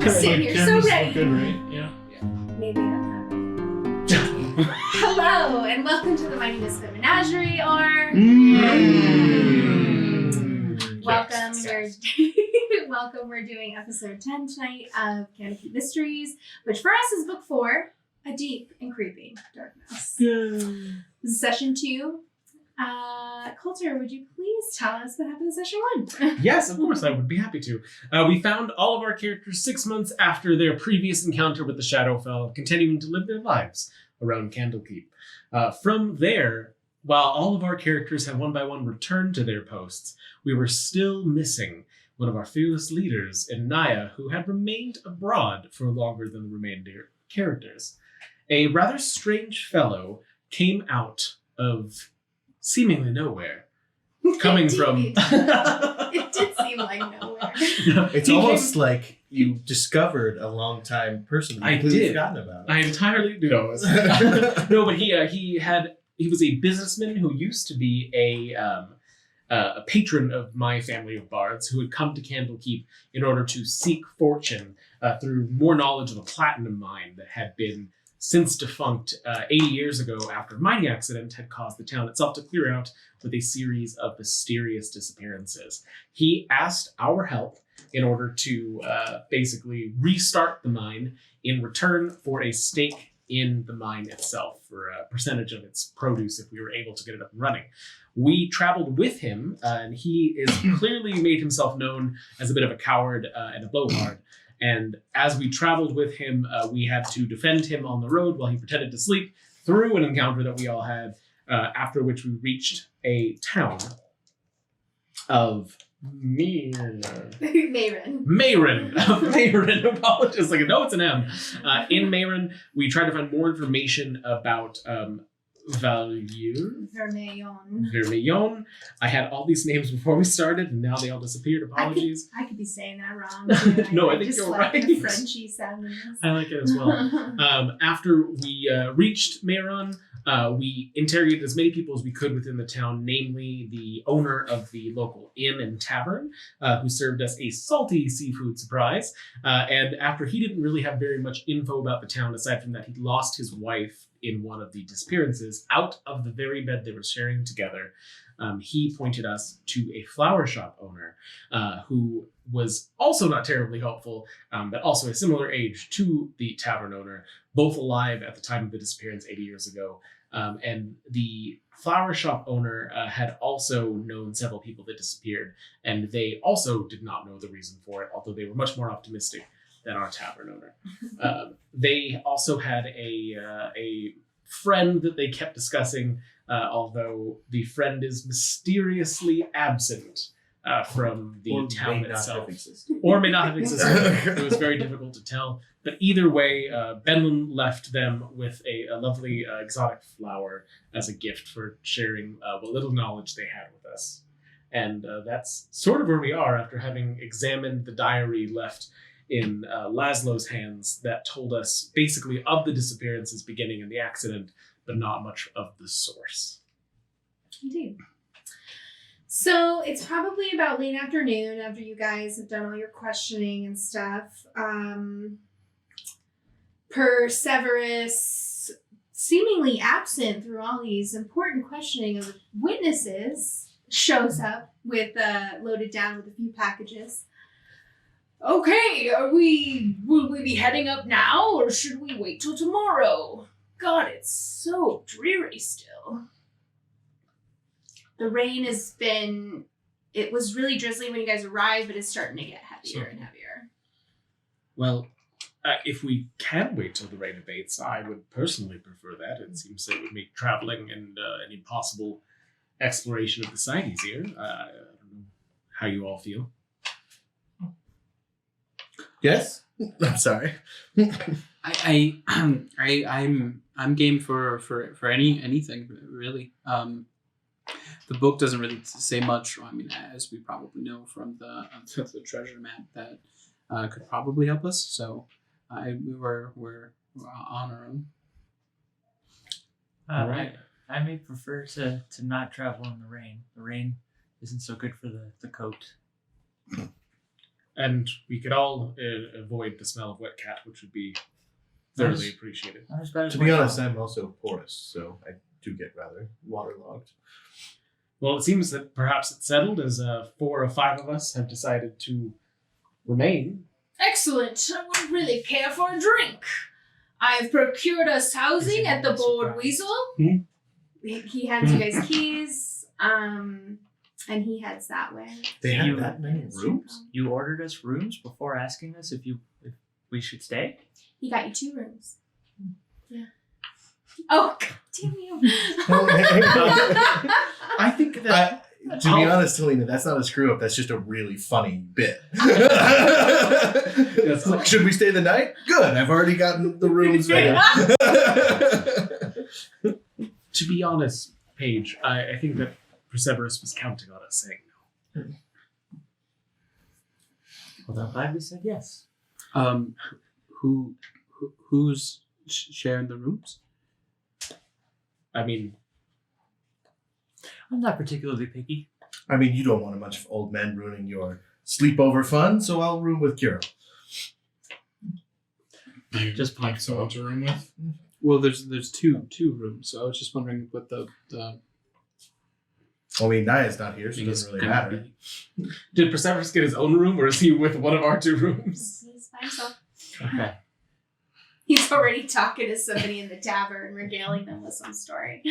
I'm sitting here so ready. Good, right? Yeah. Maybe I'm not. Hello, and welcome to the Mighty Misfit Menagerie, or welcome. Welcome. We're doing episode 10 tonight of Candlekeep Mysteries, which for us is book 4, A Deep and Creeping Darkness. This is session 2. Coulter, would you please tell us what happened in session 1? Yes, of course, I would be happy to. We found all of our characters 6 months after their previous encounter with the Shadowfell, continuing to live their lives around Candlekeep. From there, while all of our characters have one by one returned to their posts, we were still missing one of our fearless leaders in Naya, who had remained abroad for longer than the remainder characters. A rather strange fellow came out of seemingly nowhere, coming from... It did seem like nowhere. It's almost like you discovered a long-time person that you completely forgotten about. I entirely know. No, but he was a businessman who used to be a patron of my family of bards, who had come to Candlekeep in order to seek fortune through more knowledge of a platinum mine that had been since defunct 80 years ago after a mining accident had caused the town itself to clear out with a series of mysterious disappearances. He asked our help in order to basically restart the mine in return for a stake in the mine itself, for a percentage of its produce if we were able to get it up and running. We traveled with him, and he is clearly made himself known as a bit of a coward and a blowhard. And as we traveled with him, we had to defend him on the road while he pretended to sleep through an encounter that we all had, after which we reached a town of Mayron. Apologies. Like, no, it's an M. In Mayron, we tried to find more information about Vermillion. I had all these names before we started, and now they all disappeared. Apologies. I could be saying that wrong. Too. No, I think you're like right. The Frenchy sounding. I like it as well. After we reached Mayron, we interrogated as many people as we could within the town, namely the owner of the local inn and tavern, who served us a salty seafood surprise. And after he didn't really have very much info about the town, aside from that he'd lost his wife in one of the disappearances out of the very bed they were sharing together, he pointed us to a flower shop owner who was also not terribly helpful, but also a similar age to the tavern owner, both alive at the time of the disappearance 80 years ago. And the flower shop owner had also known several people that disappeared, and they also did not know the reason for it, although they were much more optimistic than our tavern owner. They also had a friend that they kept discussing, although the friend is mysteriously absent from the town itself. Or may not have existed. It was very difficult to tell. But either way, Benlin left them with a lovely exotic flower as a gift for sharing what little knowledge they had with us. And that's sort of where we are after having examined the diary left in Laszlo's hands that told us basically of the disappearances beginning in the accident, but not much of the source. Indeed. So it's probably about late afternoon after you guys have done all your questioning and stuff. Perseverus, seemingly absent through all these important questioning of the witnesses, shows up with loaded down with a few packages. Okay, will we be heading up now, or should we wait till tomorrow? God, it's so dreary still. The rain it was really drizzly when you guys arrived, but it's starting to get heavier and heavier. Well, if we can wait till the rain abates, I would personally prefer that. It seems that it would make traveling and any possible exploration of the site easier. I don't know how you all feel. Yes? I'm sorry. I'm game for anything really. The book doesn't really say much. I mean, as we probably know from the treasure map, that could probably help us. So we're on our own. All right. I may prefer to not travel in the rain. The rain isn't so good for the coat. And we could all avoid the smell of wet cat, which would be thoroughly appreciated. Not as bad as To be my honest, dog. I'm also porous, so I do get rather waterlogged. Well, it seems that perhaps it's settled as 4 or 5 of us have decided to remain. Excellent. I wouldn't really care for a drink. I've procured us housing at the Board Surprise. Weasel. He hands you guys keys, and he heads that way. They have You- that many rooms? You ordered us rooms before asking us if we should stay? He got you 2 rooms. Yeah. Oh, God damn you. I think that... To be honest, Helena, that's not a screw up. That's just a really funny bit. Should we stay the night? Good. I've already gotten the rooms ready. To be honest, Paige, I think that Perseverus was counting on us saying no. Well, I'm glad we said yes. Who's sharing the rooms? I mean, I'm not particularly picky. I mean, you don't want a bunch of old men ruining your sleepover fun, so I'll room with Kira. You Just like punch someone to room with? Well, there's two rooms, so I was just wondering what the I mean, Naya's not here, so it thing is doesn't really gonna matter. be. did Perseverus get his own room, or is he with one of our 2 rooms? He's by himself. Okay. He's already talking to somebody in the tavern, regaling them with some story.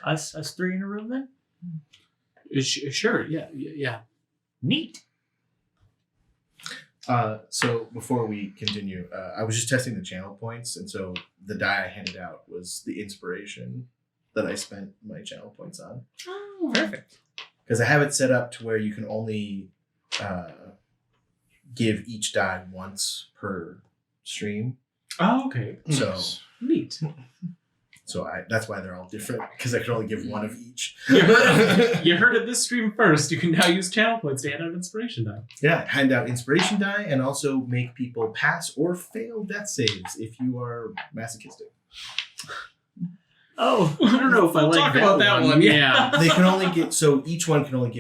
Us 3 in a room then? Sure, yeah. Neat. So before we continue, I was just testing the channel points, and so the die I handed out was the inspiration that I spent my channel points on. Oh. Perfect. Because I have it set up to where you can only give each die once per stream. Oh, okay. So Neat. that's why they're all different, because I can only give one of each. You heard it this stream first. You can now use channel points to hand out inspiration die. Yeah, hand out inspiration die and also make people pass or fail death saves if you are masochistic. Oh, I don't know if I We'll like talk about that one, yeah. They can only each one can only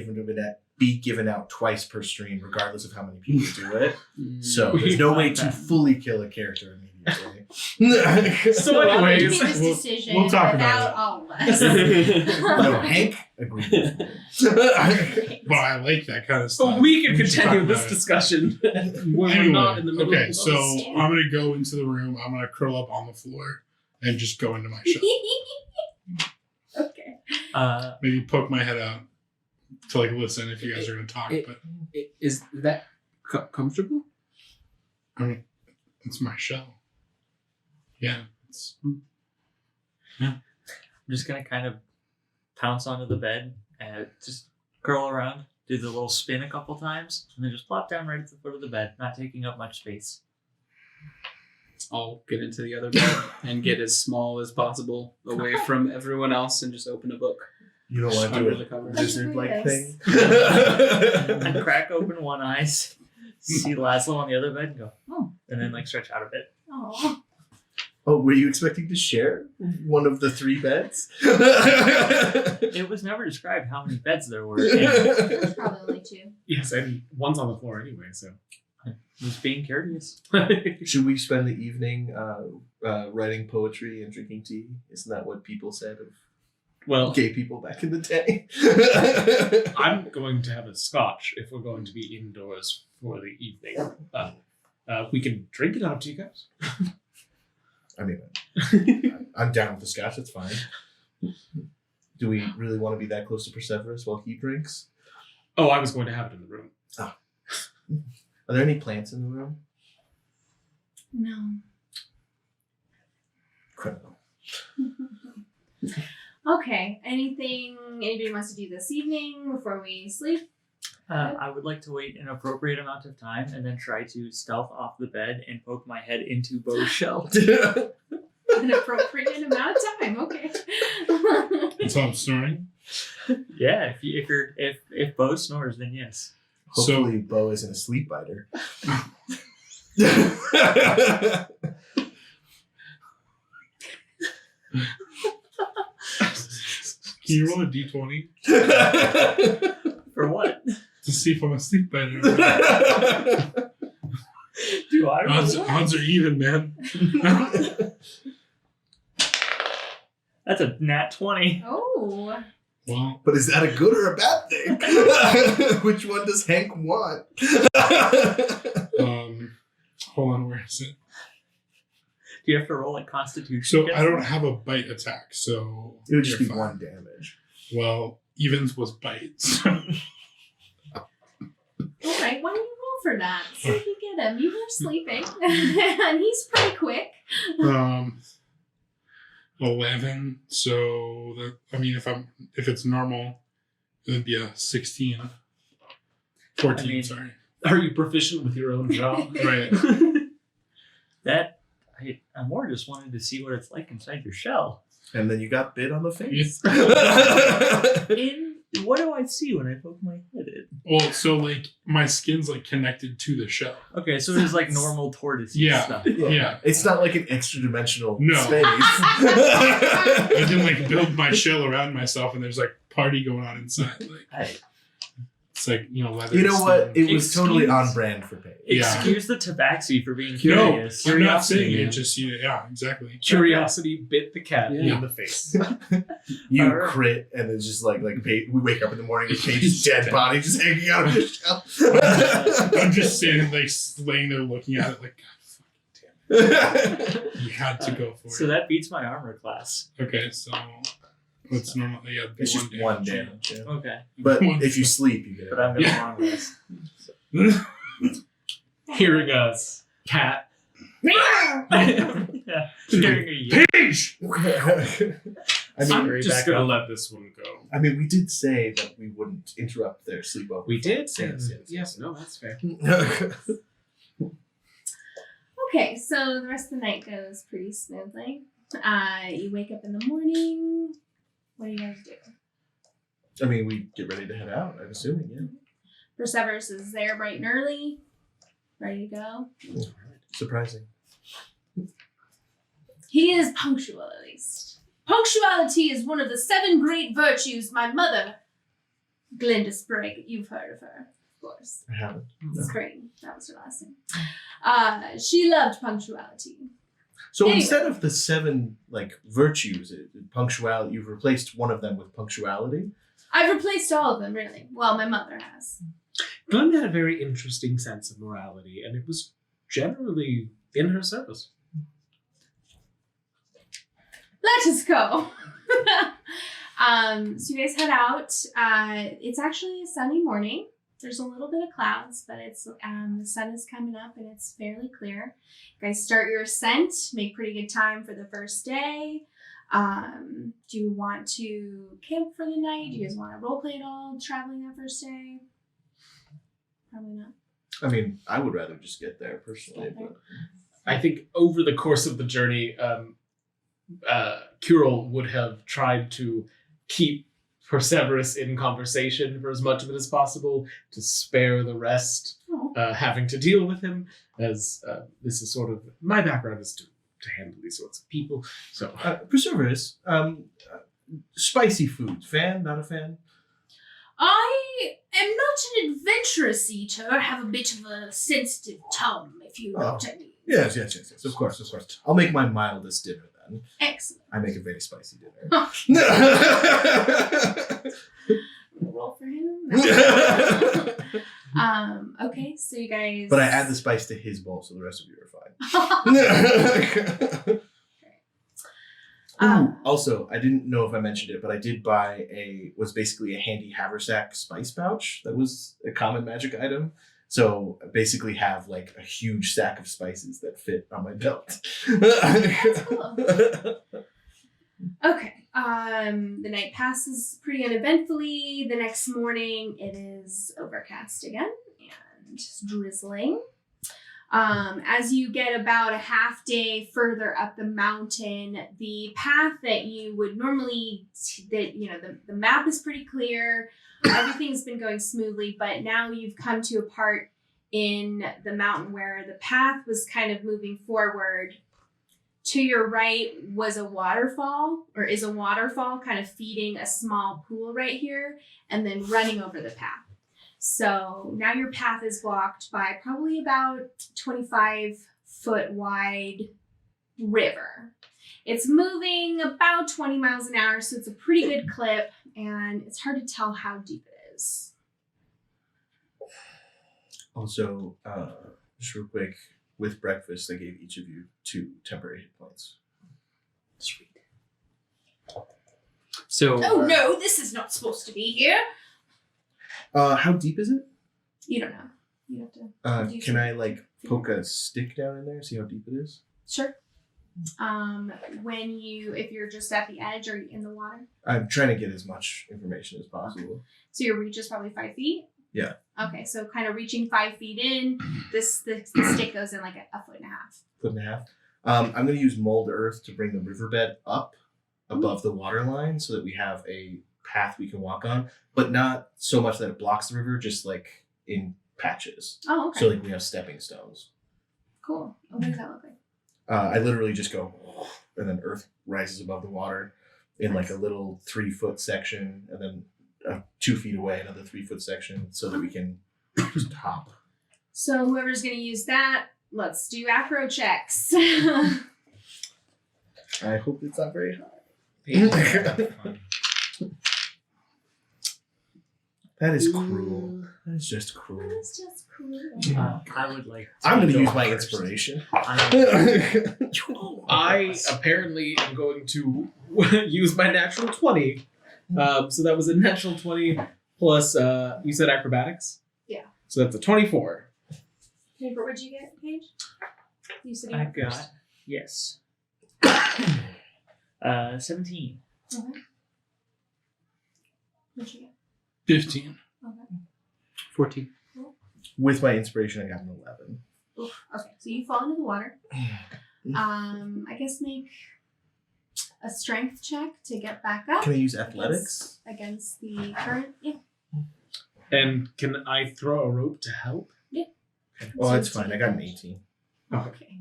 be given out twice per stream, regardless of how many people do it. So there's no way to fully kill a character immediately. So He anyways, made this decision we'll talk without about it. all of us. No, Hank agreed with me. But I like that kind of so stuff. we can should continue talk this about it. discussion when we're Anyway, not in the middle okay, of so those. I'm gonna go into the room. I'm gonna curl up on the floor and just go into my shell. Okay. Maybe poke my head out to like listen if you guys are gonna talk. But Is that comfortable? I mean, it's my shell. Yeah. I'm just gonna kind of pounce onto the bed and just curl around, do the little spin a couple times, and then just plop down right at the foot of the bed, not taking up much space. I'll get into the other bed and get as small as possible away from everyone else and just open a book. You don't want to Under do the a covers. lizard-like thing? I crack open one eye, see Laszlo on the other bed, and go, oh, and then like stretch out a bit. Oh. Oh, were you expecting to share one of the 3 beds? It was never described how many beds there were. There's probably only 2. Yes, and one's on the floor anyway, so. I was being curious. Should we spend the evening writing poetry and drinking tea? Isn't that what people said of Well, gay people back in the day? I'm going to have a scotch if we're going to be indoors for the evening. We can drink it up to you guys. I mean, I'm down with the scotch. It's fine. Do we really want to be that close to Perseverus while he drinks? Oh, I was going to have it in the room. Are there any plants in the room? No. Criminal. Okay. Anything anybody wants to do this evening before we sleep? I would like to wait an appropriate amount of time and then try to stealth off the bed and poke my head into Bo's shell. An appropriate amount of time. Okay. So I'm snoring. Yeah, if Bo snores, then yes. Hopefully, Bo isn't a sleep biter. Can you roll a d20 For what? to see if I'm asleep by now. Do I? Odds are even, man. That's a nat 20. Oh. Well, But is that a good or a bad thing? Which one does Hank want? hold on, where is it? Do you have to roll like Constitution? So against I don't them? have a bite attack, so It would just be you're fine. 1 damage. Well, evens was bites. All right, why don't you roll for that? See if you get him. You were sleeping, and he's pretty quick. 11. So that, I mean, if it's normal, it would be a 16. 14. I mean- sorry. Are you proficient with your own jaw? Right. I more just wanted to see what it's like inside your shell. And then you got bit on the face. What do I see when I poke my head in? Well, so like my skin's like connected to the shell. Okay, so it is like normal tortoise Yeah. stuff. Yeah. It's not like an extra dimensional No. space. I can like build my shell around myself, and there's like party going on inside. Like it's like leather. You know what? skin. It was totally Excuse- on brand for Paige. Yeah. Excuse the tabaxi for being No, curious. I'm not saying Curiosity, it. man. Just yeah, exactly. Curiosity bit the cat Yeah. in the face. You Alright. crit, and it's just like we wake up in the morning with Paige's dead body just hanging out of his shell. I'm just standing like laying there looking at it like, God fucking damn it. You had to go for So it. that beats my armor class. Okay, so what's normal? Yeah, It's just 1 damage. Yeah. Okay. But One. if you sleep, you get But I'm it. gonna long rest. Hearing a cat. Yeah. Hearing a yell. Page. I I'm mean, Hurry just back gonna up. let this one go. we did say that we wouldn't interrupt their sleepover. We did say Yes, that. Yes, no, that's fair. Okay, so the rest of the night goes pretty smoothly. You wake up in the morning. What do you guys do? We get ready to head out, I'm assuming, yeah. Perseverus is there bright and early, ready to go. Surprising. He is punctual, at least. Punctuality is one of the 7 great virtues my mother, Glinda Sprague, you've heard of her, of course. I haven't. Spring, that was her last name. She loved punctuality. So Anyway. instead of the 7 virtues, punctuality, you've replaced one of them with punctuality. I've replaced all of them, really. Well, my mother has. Glenn had a very interesting sense of morality, and it was generally in her service. Let us go. So you guys head out. It's actually a sunny morning. There's a little bit of clouds, but it's the sun is coming up and it's fairly clear. You guys start your ascent. Make pretty good time for the first day. Do you want to camp for the night? Do you guys want to roleplay at all traveling that first day? Probably not. I would rather just get there personally, Get there. but I think over the course of the journey, Curel would have tried to keep Perseverus in conversation for as much of it as possible to spare the rest Oh. having to deal with him, as this is sort of my background is to handle these sorts of people. So Perseverus, spicy food, fan, not a fan? I am not an adventurous eater. I have a bit of a sensitive tongue, if you know what I mean. Yes, of course. I'll make my mildest dinner then. Excellent. I make a very spicy dinner. Roll for him. Okay, so you guys. But I add the spice to his bowl, so the rest of you are fine. Ooh, also, I didn't know if I mentioned it, but I did buy was basically a handy haversack spice pouch that was a common magic item. So I basically have a huge sack of spices that fit on my belt. That's cool. Okay. The night passes pretty uneventfully. The next morning, it is overcast again and drizzling. As you get about a half day further up the mountain, the path that you would normally, the map is pretty clear. Everything's been going smoothly, but now you've come to a part in the mountain where the path was kind of moving forward. To your right was a waterfall, or is a waterfall kind of feeding a small pool right here and then running over the path. So now your path is blocked by probably about 25-foot wide river. It's moving about 20 miles an hour, so it's a pretty good clip, and it's hard to tell how deep it is. Also, just real quick, with breakfast, I gave each of you 2 temporary hit points. Sweet. So Oh no, this is not supposed to be here. How deep is it? You don't know. You have to. do Can I something. poke a stick down in there, see how deep it is? Sure. If you're just at the edge or in the water. I'm trying to get as much information as possible. So your reach is probably 5 feet? Yeah. Okay, so kind of reaching 5 feet in, the stick goes in like a foot and a half. Foot and a half. I'm going to use mold earth to bring the riverbed up above the water line so that we have a path we can walk on, but not so much that it blocks the river, just like in patches. Oh, okay. So like we have stepping stones. Cool. What does that look like? I literally just go, and then earth rises above the water in like a little 3-foot section, and then 2 feet away another 3-foot section, so that we can just hop. So whoever's going to use that, let's do acro checks. I hope it's not very high. That is cruel. That is just cruel. That's just cool. I would like. I'm going to go use my first. inspiration. I apparently am going to use my natural 20. So that was a natural 20 plus, you said acrobatics? Yeah. So that's a 24. Okay, but what'd you get, Paige? You said you I got got first. yes. 17. Okay. What'd you get? 15. Okay. 14. With my inspiration, I got an 11. Oof. Okay, so you fall into the water. I guess make a strength check to get back up. Can I use athletics? Against the current? Yeah. And can I throw a rope to help? Oh, that's fine. I got an 18. Okay.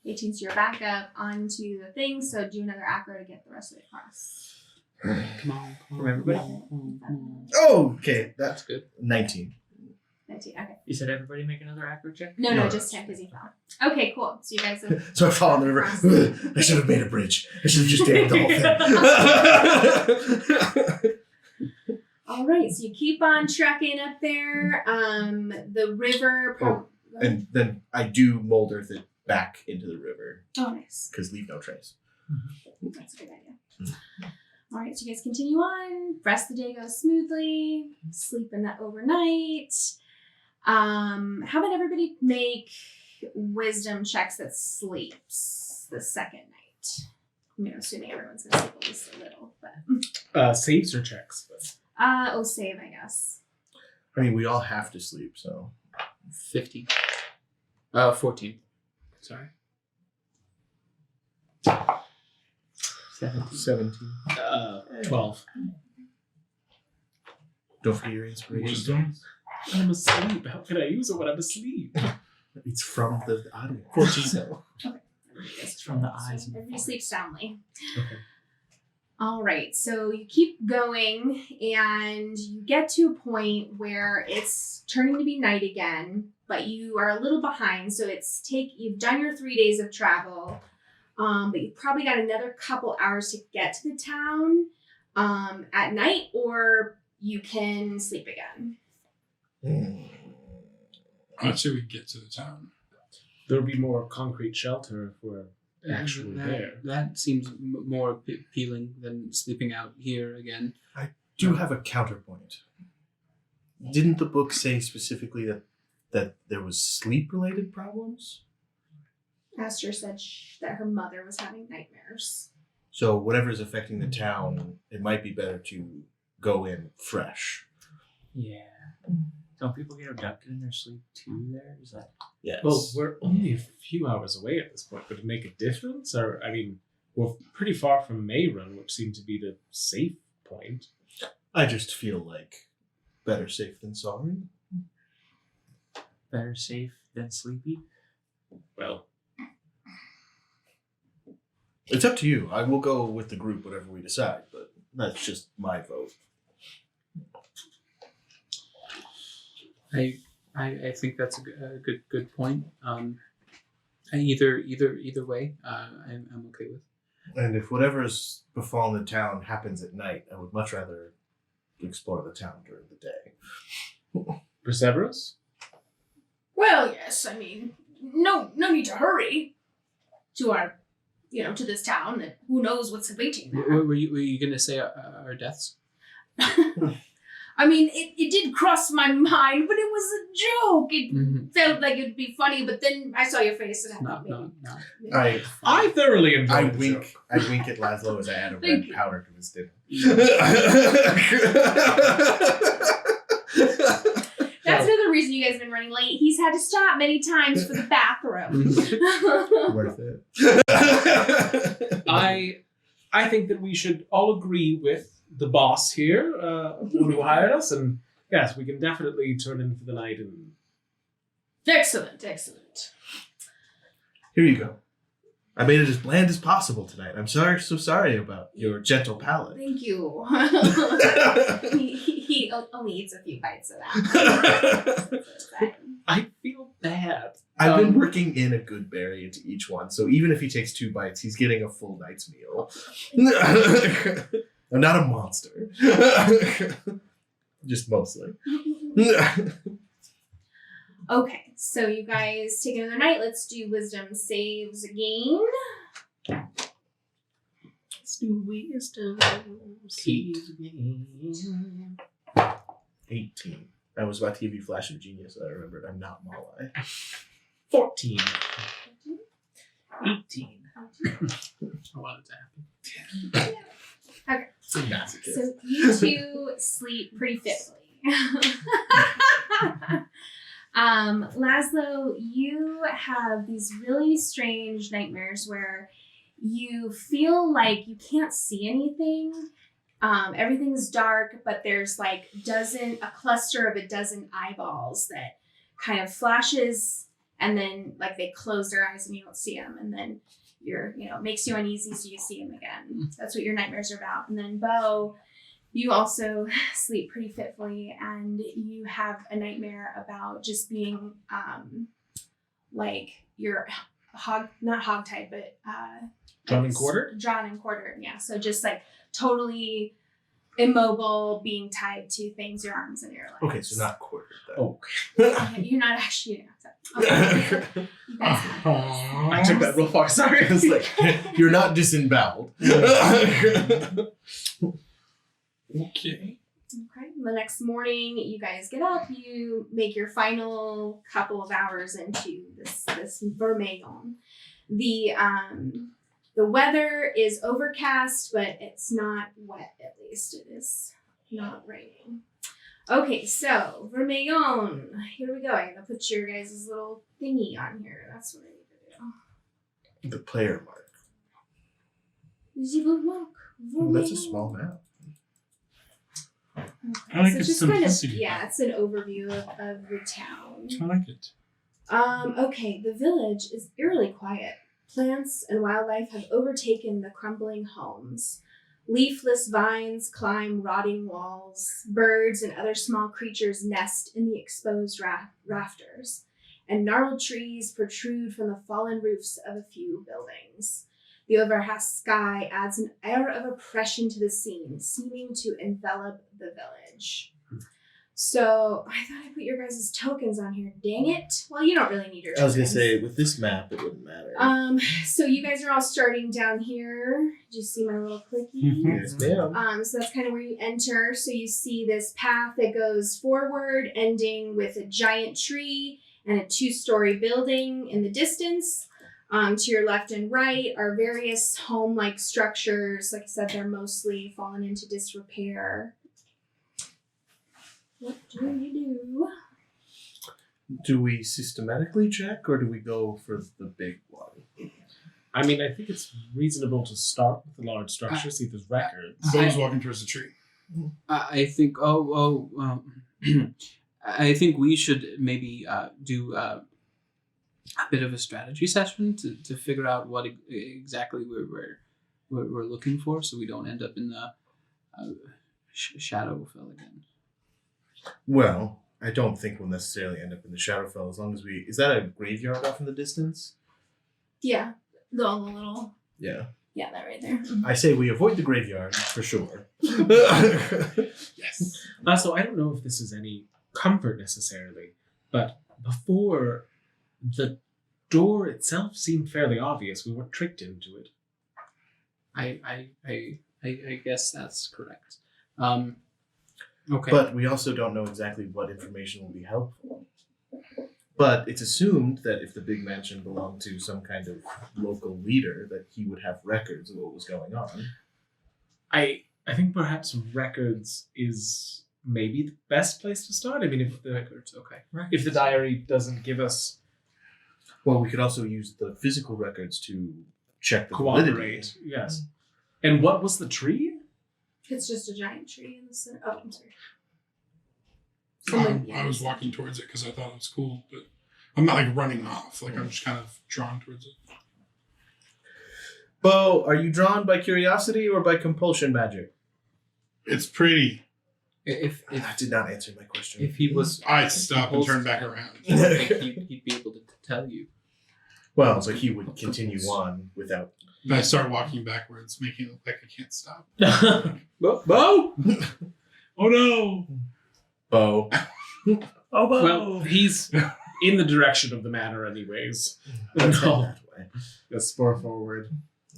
18, so you're back up onto the thing, so do another acro to get the rest of it across. Come on. From everybody? Oh, okay. That's That's good. 19. 19, okay. You said everybody make another acro check? No, No, just 10 because you fell. Okay, cool. So you guys have... So I fall in the river. I should have made a bridge. I should have just dammed the whole thing. All right, so you keep on trekking up there. The river... And then I do mold earth it back into the river Oh, nice. because leave no trace. That's a good idea. All right, so you guys continue on. Rest of the day goes smoothly. Sleep in that overnight. How about everybody make wisdom checks that sleeps the second night? I'm assuming everyone's gonna sleep at least a little, but Saves or checks? save, I guess. I mean, we all have to sleep, so 15. 14. Sorry. 17. 12. Don't forget your inspiration. Wisdom. I'm asleep. How can I use it when I'm asleep? It's from the audience. 14. So. It's from the eyes. Everybody sleeps soundly. Okay. All right, so you keep going and you get to a point where it's turning to be night again, but you are a little behind. So you've done your 3 days of travel, but you've probably got another couple hours to get to the town at night, or you can sleep again. I'd say we get to the town. There'll be more concrete shelter if we're actually there. That seems more appealing than sleeping out here again. Do have a counterpoint. Didn't the book say specifically that there was sleep-related problems? Esther said that her mother was having nightmares. So whatever is affecting the town, it might be better to go in fresh. Yeah. Don't people get abducted in their sleep too there? Is that... Yes. Well, we're only a few hours away at this point. Would it make a difference? Or, I mean, we're pretty far from Mayron, which seemed to be the safe point. I just feel like better safe than sorry. Better safe than sleepy? Well, It's up to you. I will go with the group, whatever we decide, but that's just my vote. I think that's a good point. Either way, I'm okay with. And if whatever's befallen the town happens at night, I would much rather explore the town during the day. Perseverus? Well, yes. I mean, no need to hurry to our, to this town. And who knows what's awaiting there. Were you gonna say our deaths? I mean, it did cross my mind, but it was a joke. It felt like it'd be funny, but then I saw your face and I thought maybe. I thoroughly enjoyed I the wink. joke. I wink at Laszlo as I add a red powder to his dinner. That's another reason you guys have been running late. He's had to stop many times for the bathroom. Worth it. I think that we should all agree with the boss here, who hired us, and yes, we can definitely turn in for the night. And Excellent. Here you go. I made it as bland as possible tonight. I'm so sorry about your gentle palate. Thank you. he only eats a few bites of that. I feel bad. I've been working in a good berry into each one, so even if he takes 2 bites, he's getting a full night's meal. I'm not a monster. Just mostly. Okay, so you guys take another night. Let's do wisdom saves again. Let's do wisdom saves again. 18. That was my TV Flash of Genius that I remembered. I'm not Malai. 14. 18. I wanted to happen. Okay. Masochist. So you two sleep pretty fitfully. Laszlo, you have these really strange nightmares where you feel like you can't see anything. Everything's dark, but there's like a cluster of a dozen eyeballs that kind of flashes, and then like they close their eyes and you don't see them, and then it makes you uneasy, so you see them again. That's what your nightmares are about. And then Bo, you also sleep pretty fitfully, and you have a nightmare about just being like you're not hogtied, but Drawn and quartered? Drawn and quartered, yeah. So just like totally immobile, being tied to things, your arms and your legs. Okay, so not quartered. Oh. You're not actually. Okay. You guys I took that real far. Sorry. It's like, you're not disemboweled. Okay. Okay. The next morning, you guys get up. You make your final couple of hours into this Vermillion. The weather is overcast, but it's not wet. At least it is not raining. Okay, so Vermillion. Here we go. I'm gonna put your guys' little thingy on here. That's what I need to do. The player mark. The book. Oh, that's a small map. Okay. I like so the just kind of, simplicity. yeah, it's an overview of the town. I like it. Okay, the village is eerily quiet. Plants and wildlife have overtaken the crumbling homes. Leafless vines climb rotting walls. Birds and other small creatures nest in the exposed rafters. And gnarled trees protrude from the fallen roofs of a few buildings. The overcast sky adds an air of oppression to the scene, seeming to envelop the village. So I thought I put your guys' tokens on here. Dang it. Well, you don't really need your tokens. I was going to say, with this map, it wouldn't matter. So you guys are all starting down here. Did you see my little clicky? Yes, ma'am. So that's kind of where you enter. So you see this path that goes forward, ending with a giant tree and a 2-story building in the distance. To your left and right are various home-like structures. Like I said, they're mostly fallen into disrepair. What do you do? Do we systematically check, or do we go for the big one? I mean, I think it's reasonable to start with the large structure, see if there's records. Bo's walking towards the tree. I think. I think we should maybe do a bit of a strategy session to figure out what exactly we're looking for, so we don't end up in the Shadowfell again. Well, I don't think we'll necessarily end up in the Shadowfell as long as we. Is that a graveyard off in the distance? Yeah, the little. Yeah. Yeah, that right there. I say we avoid the graveyard for sure. Yes. So I don't know if this is any comfort necessarily, but before the door itself seemed fairly obvious. We weren't tricked into it. I guess that's correct. Okay. But we also don't know exactly what information will be helpful. But it's assumed that if the big mansion belonged to some kind of local leader, that he would have records of what was going on. I think perhaps records is maybe the best place to start. I mean, if the records, okay. if the diary doesn't give us Well, we could also use the physical records to check the validity. cooperate, yes. And what was the tree? It's just a giant tree in the center. Oh, I'm sorry. I was walking towards it because I thought it was cool, but I'm not like running off. Like I'm just kind of drawn towards it. Bo, are you drawn by curiosity or by compulsion magic? It's pretty. If That did not answer my question. if he was, I stop and turn back around. I don't think he'd be able to tell you. Well, so he would continue on without. And I start walking backwards, making it look like I can't stop. Bo! Oh no! Bo. Oh, Well, he's in the direction of the manor anyways. Let's head No. that way. Let's spur forward.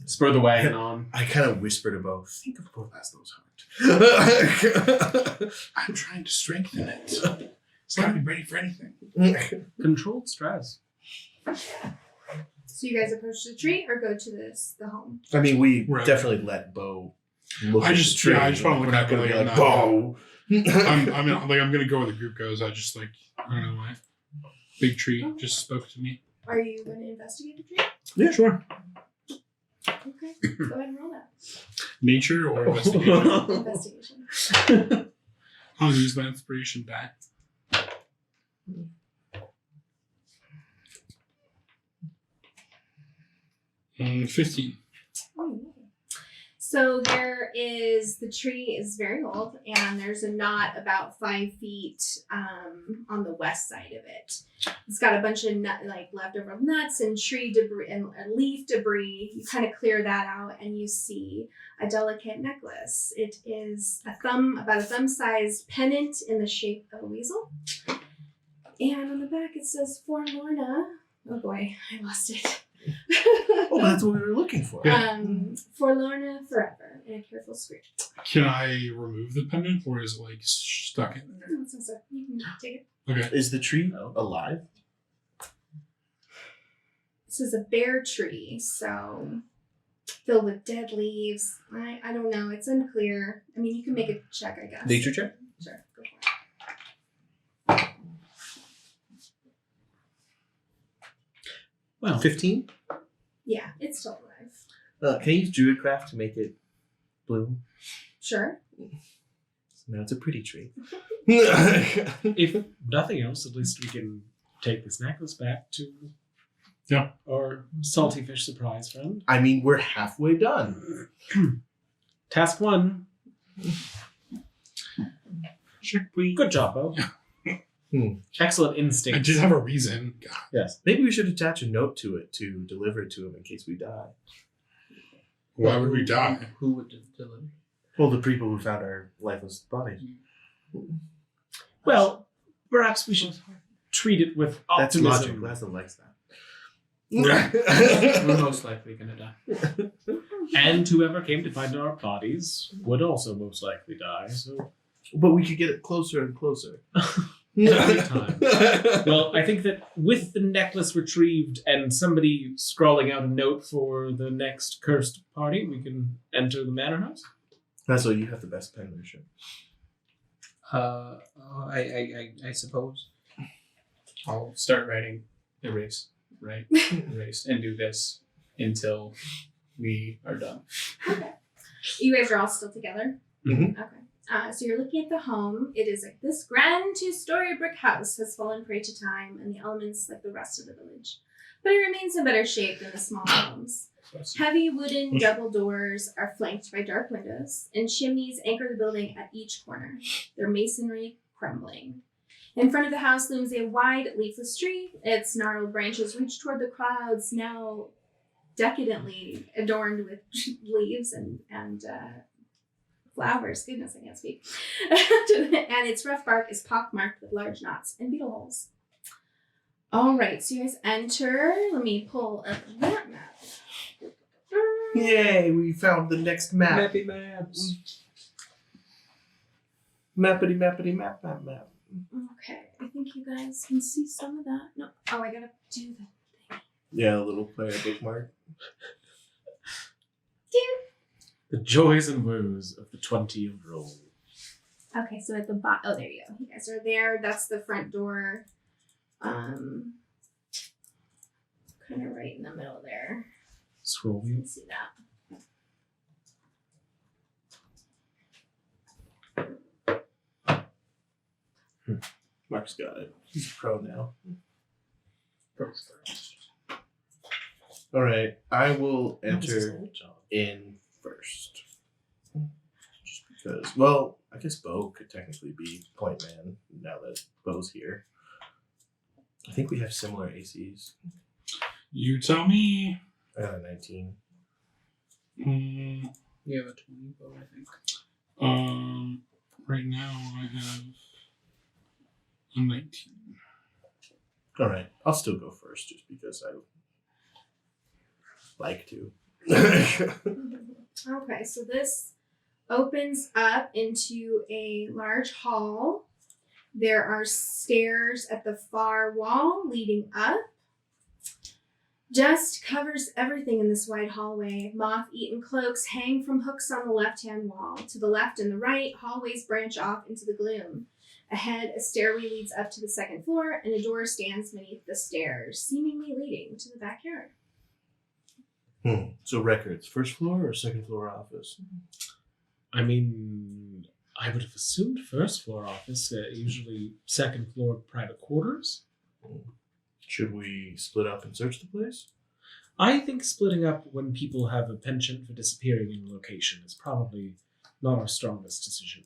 Spur the wagon on. I kind of whisper to Bo, think of Bo Laszlo's heart. I'm trying to strengthen it. It's gotta be ready for anything. Controlled stress. So you guys approach the tree or go to the home? I mean, we Right. definitely let Bo look I at just- the tree. yeah, I just wanna look We're not at it going to be like like, I'm Bo. I'm gonna go where the group goes. I just like I don't know why. Big tree just spoke to me. Are you going to investigate the tree? Yeah, sure. Okay, go ahead and roll that. Nature or investigation? Investigation. I'll use my inspiration back. 15. Oh, yeah. So the tree is very old, and there's a knot about 5 feet on the west side of it. It's got a bunch of leftover nuts and tree debris and leaf debris. You kind of clear that out, and you see a delicate necklace. It is about a thumb-sized pendant in the shape of a weasel. And on the back it says "For Lorna." Oh boy, I lost it. Oh, that's what we were looking for. For Lorna forever in a careful script. Can I remove the pendant or is it like stuck in there? Oh, so you can take it. Okay. Is the tree alive? This is a bare tree, so filled with dead leaves. I don't know. It's unclear. I mean, you can make a check, I guess. Nature check? Sure, go for it. Well, 15? Yeah, it's still alive. Can I use Druidcraft to make it bloom? Sure. No, it's a pretty tree. if nothing else, at least we can take this necklace back to our salty fish surprise friend. I mean, we're halfway done. Task 1. Good job, Bo. Excellent I instincts. did have a reason. God. Yes. Maybe we should attach a note to it to deliver it to him in case we die. Why would we die? Who would deliver? Well, the people who found our lifeless bodies. Well, perhaps we should treat it with That's logic. optimism. Laszlo likes that. We're most likely gonna die. And whoever came to find our bodies would also most likely die. So, But we could get it closer and closer. every time. Well, I think that with the necklace retrieved and somebody scrawling out a note for the next cursed party, we can enter the manor house. Laszlo, you have the best penmanship. I suppose. I'll start writing erase, and do this until we are done. Okay. You guys are all still together? Mhm. Okay. So you're looking at the home. It is like this grand 2-story brick house has fallen prey to time and the elements like the rest of the village. But it remains in better shape than the small homes. Heavy wooden double doors are flanked by dark windows, and chimneys anchor the building at each corner, their masonry crumbling. In front of the house looms a wide, leafless tree. Its gnarled branches reach toward the clouds, now decadently adorned with leaves and flowers. Goodness, I can't speak. And its rough bark is pockmarked with large knots and beetle holes. All right, so you guys enter. Let me pull up that map. Yay, we found the next map. Mappy maps. Mappity mappity map. Okay, I think you guys can see some of that. No, oh, I gotta do the thing. Yeah, a little player bookmark. The joys and woes of the 20-year-old. Okay, so at the bottom, oh, there you go. You guys are there. That's the front door. Kind of right in the middle there. Scroll You wheel. can see that. Mark's got it. He's a pro now. All right, I will enter in first. Just because, well, I guess Bo could technically be point man now that Bo's here. I think we have similar ACs. You tell me. I got a 19. Mm, You have a 20 bow, I think. right now I have a 19. All right, I'll still go first just because I like to. Okay, so this opens up into a large hall. There are stairs at the far wall leading up. Dust covers everything in this wide hallway. Moth-eaten cloaks hang from hooks on the left-hand wall. To the left and the right, hallways branch off into the gloom. Ahead, a stairway leads up to the second floor, and a door stands beneath the stairs, seemingly leading to the backyard. So records, first floor or second floor office? I mean, I would have assumed first floor office, usually second floor private quarters. Should we split up and search the place? I think splitting up when people have a penchant for disappearing in a location is probably not our strongest decision.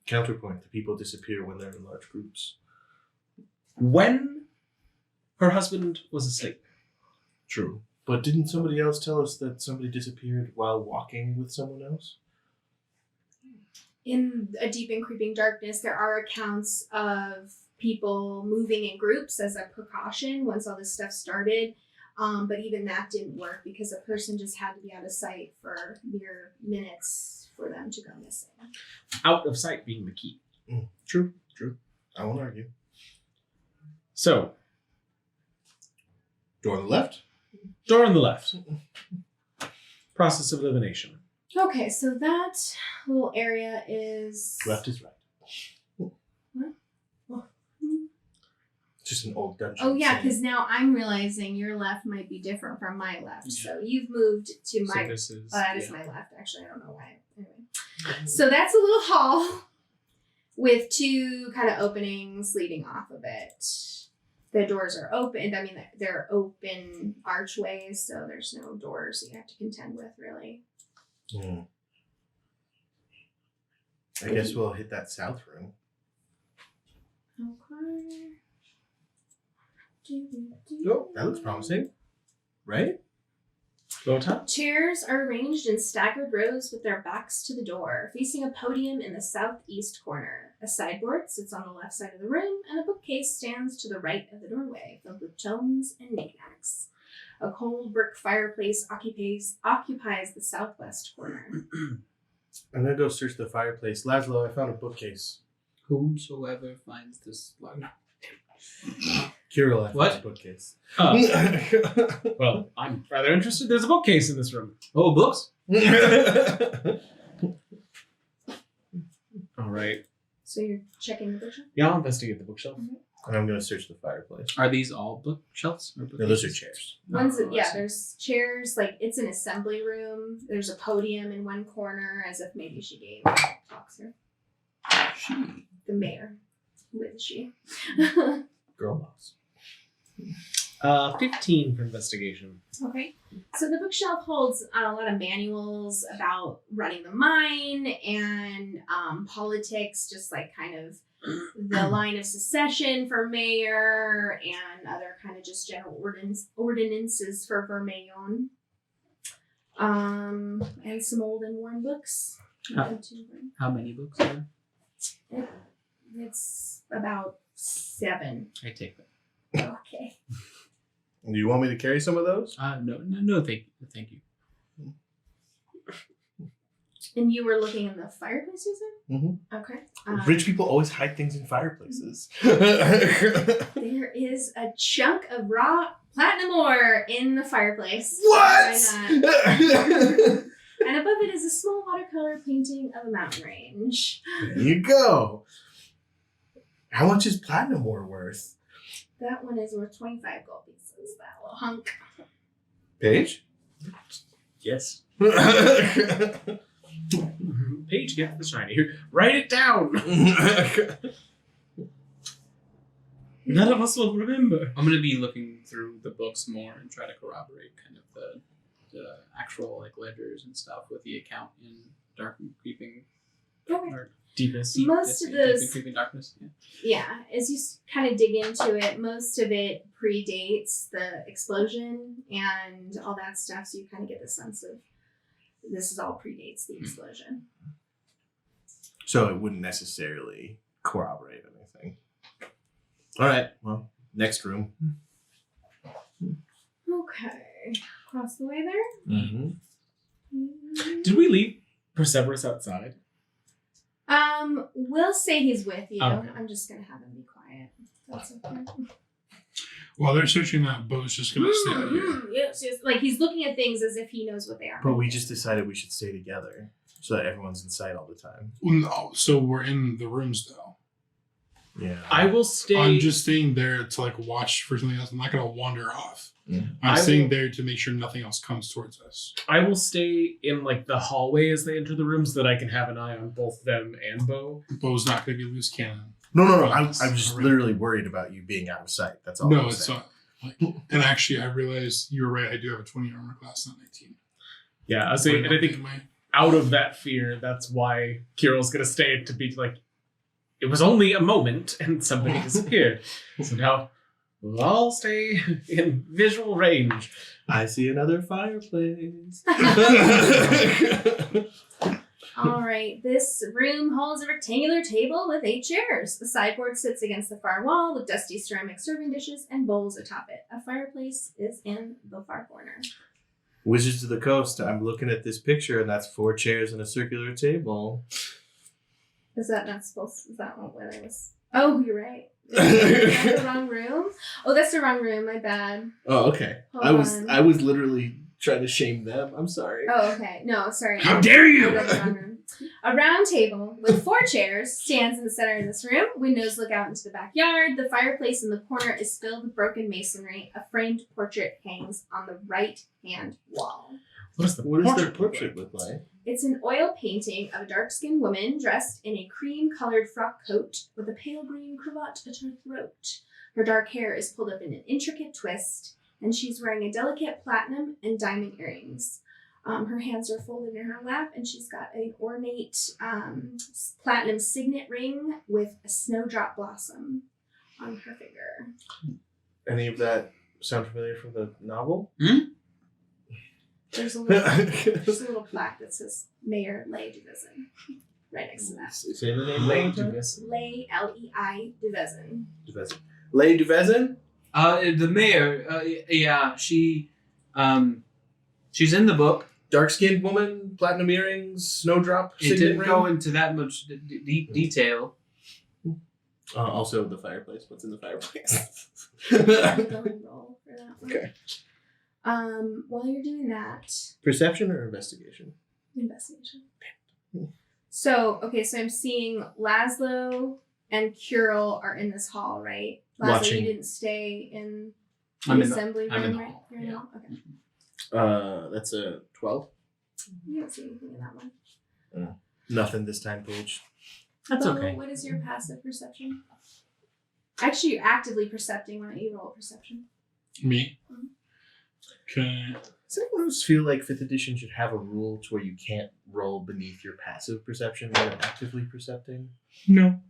Counterpoint, the people disappear when they're in large groups. When her husband was asleep. True. But didn't somebody else tell us that somebody disappeared while walking with someone else? In a deep and creeping darkness, there are accounts of people moving in groups as a precaution once all this stuff started. But even that didn't work because a person just had to be out of sight for mere minutes for them to go missing. Out of sight being the key. True. I won't argue. So, Door on the left? door on the left. Process of elimination. Okay, so that little area is... Left is right. What? Just an old dungeon. Oh, yeah, saying. because now I'm realizing your left might be different from my left. Yeah. So you've moved to So my... this is. that is my left, actually. I don't know why. Anyway. So that's a little hall with two kind of openings leading off of it. The doors are open. I mean, they're open archways, so there's no doors that you have to contend with, really. I guess we'll hit that south room. Okay. Oh, that looks promising. Right? Go top. Chairs are arranged in staggered rows with their backs to the door, facing a podium in the southeast corner. A sideboard sits on the left side of the room, and a bookcase stands to the right of the doorway, filled with tomes and knickknacks. A cold brick fireplace occupies the southwest corner. I'm gonna go search the fireplace. Laszlo, I found a bookcase. Whomsoever finds this slug. Kirill, I found What? a bookcase. Well, I'm rather interested. There's a bookcase in this room. Oh, books? All right. So you're checking the bookshelf? Yeah, I'll investigate the bookshelf. And I'm gonna search the fireplace. Are these all bookshelves? Or No, those are bookcases? chairs. One's Oh, I yeah, see. there's chairs, like it's an assembly room. There's a podium in one corner, as if maybe she gave talks here. The mayor. Who is she? Girl boss. 15 for investigation. Okay. So the bookshelf holds a lot of manuals about running the mine and politics, just like kind of the line of succession for mayor and other kind of just general ordinances for Vermillion. And some old and worn books. How many books are there? It's about 7. I take that. Okay. Do you want me to carry some of those? No, thank you. And you were looking in the fireplace, you said? Mm-hmm. Okay. Rich people always hide things in fireplaces. There is a chunk of raw platinum ore in the fireplace. What? Why not? And above it is a small watercolor painting of a mountain range. There you go. How much is platinum ore worth? That one is worth 25 gold pieces, that little hunk. Paige? Yes. Paige gets the shiny. Write it down. None of us will remember. I'm gonna be looking through the books more and try to corroborate kind of the actual like ledgers and stuff with the account in Dark and Creeping. Okay. Or Deepness. Most of Deep and those, Creeping Darkness. Yeah. yeah, as you kind of dig into it, most of it predates the explosion and all that stuff, so you kind of get the sense of this is all predates the explosion. So it wouldn't necessarily corroborate anything. All right. Well, next room. Okay. Across the way there? Mm-hmm. Did we leave Perseverus outside? We'll say he's with you. Okay. I'm just gonna have him be quiet. That's okay. While they're searching that, Bo's just gonna stay out here. Yes, yes. Like he's looking at things as if he knows what they are. But we just decided we should stay together so that everyone's in sight all the time. Well, no, so we're in the rooms though. Yeah. I will stay. I'm just staying there to like watch for something else. I'm not gonna wander off. Mm. I'm I staying will- there to make sure nothing else comes towards us. I will stay in like the hallway as they enter the room so that I can have an eye on both them and Bo. Bo's not gonna be loose cannon. No. I'm just literally worried about you being out of sight. That's all. No, I'm it's saying. not. Like, and actually, I realized you were right. I do have a 20 armor class, not 19. Yeah, I say, and I think My- out of that fear, that's why Kirill's gonna stay to be like, it was only a moment and somebody disappeared. So now we'll all stay in visual range. I see another fireplace. All right. This room holds a rectangular table with 8 chairs. The sideboard sits against the far wall with dusty ceramic serving dishes and bowls atop it. A fireplace is in the far corner. Wizards of the Coast. I'm looking at this picture, and that's 4 chairs and a circular table. Is that not supposed to, is that not what I was? Oh, you're right. Is that the wrong room? Oh, that's the wrong room. My bad. Oh, okay. Hold on. I was literally trying to shame them. I'm sorry. Oh, okay. No, sorry. How dare you! That's the wrong room. A round table with 4 chairs stands in the center of this room. Windows look out into the backyard. The fireplace in the corner is filled with broken masonry. A framed portrait hangs on the right-hand wall. What is the What does the portrait portrait look like? It's an oil painting of a dark-skinned woman dressed in a cream-colored frock coat with a pale green cravat at her throat. Her dark hair is pulled up in an intricate twist, and she's wearing a delicate platinum and diamond earrings. Her hands are folded in her lap, and she's got an ornate platinum signet ring with a snowdrop blossom on her finger. Any of that sound familiar from the novel? There's a little plaque that says Mayor Lay Duvezin right next to that. Say the name. Lay one more time. Duvezin. Lay, L-E-I, Duvezin. Duvezin. Lay Duvezin? The mayor, yeah, she's in the book. Dark-skinned woman, platinum earrings, snowdrop. It signet didn't ring? go into that much deep detail. Also, the fireplace. What's in the fireplace? Go and roll for that one. Okay. While you're doing that, Perception or investigation? investigation. So I'm seeing Laszlo and Kirill are in this hall, right? Laszlo, Watching. you didn't stay in the I'm in the- assembly room, I'm in the right? hall, You're in the yeah. hall? Okay. That's a 12. You don't see anything in that one. Nothing this time, Paige. That's Bo, okay. What is your passive perception? Actually, you're actively percepting. Why don't you roll a perception? Me. Okay. Does anyone else feel like 5th edition should have a rule to where you can't roll beneath your passive perception when you're actively percepting? No.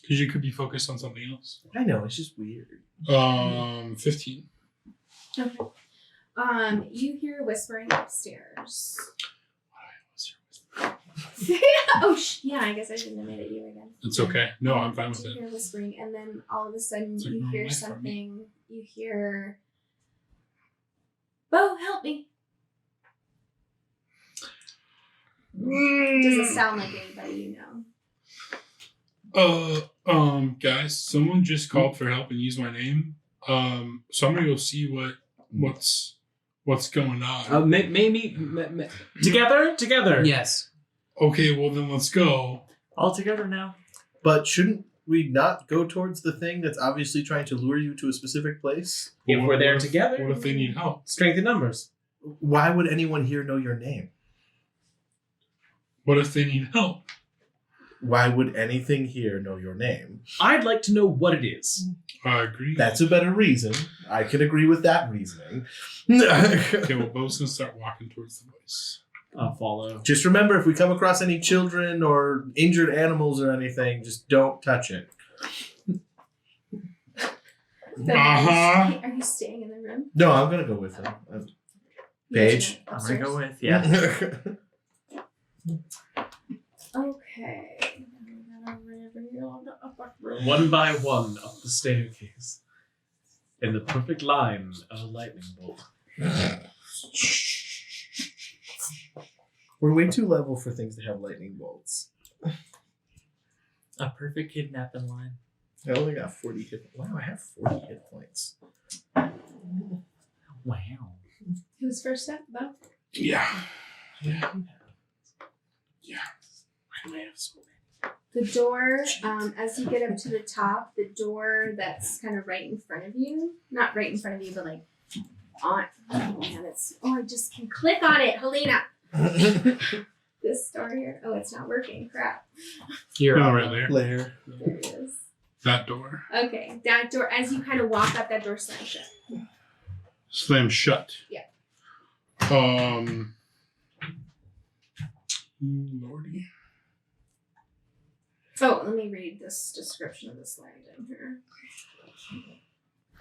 Because you could be focused on something else. I know, it's just weird. 15. Okay. You hear whispering upstairs. Oh, yeah, I guess I shouldn't have made it you again. It's okay. No, I'm fine with You it. hear whispering, and then all of a sudden It's like you normal hear life for me. something. You hear, Bo, help me. Doesn't sound like anybody you know. Guys, someone just called for help and used my name. So I'm gonna go see what's going on. Maybe. Together. Yes. Okay, well then let's go. All together now. But shouldn't we not go towards the thing that's obviously trying to lure you to a specific place? If we're there What together, What if they need help? strength in numbers. Why would anyone here know your name? What if they need help? Why would anything here know your name? I'd like to know what it is. I agree. That's a better reason. I can agree with that reasoning. Okay, well, Bo's gonna start walking towards the voice. I'll follow. Just remember, if we come across any children or injured animals or anything, just don't touch it. Are you staying in the room? No, I'm gonna go with him. Paige? I'm gonna go Upstairs? with, yeah. Okay. One by one up the staircase. In the perfect line of a lightning bolt. We're way too level for things to have lightning bolts. A perfect kidnapping line. I only got 40 hit. Wow, I have 40 hit points. Wow. Who's first up, Bo? Yeah. Why do I have so many? The door, as you get up to the top, the door that's kind of right in front of you, not right in front of you, but like on, oh man, I just can click on it, Helena. This door here, oh, it's not working, crap. Here. Oh, right there. Lair. There it is. That door. Okay, that door, as you kind of walk up, that door slams shut. Slam shut. Yeah. Lordy. Oh, let me read this description of this landing here.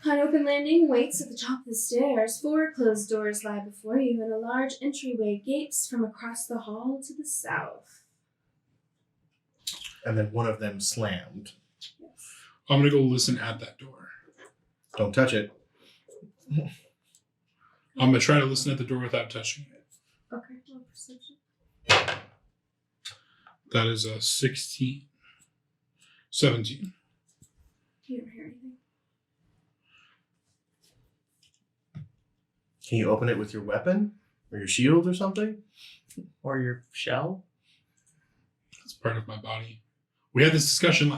An open landing waits at the top of the stairs. 4 closed doors lie before you, and a large entryway gapes from across the hall to the south. And then one of them slammed. I'm gonna go listen at that door. Don't touch it. I'm gonna try to listen at the door without touching it. Okay, roll perception. That is a 16. 17. You don't hear anything. Can you open it with your weapon? Or your shield or something? Or your shell? That's part of my body. We had this discussion.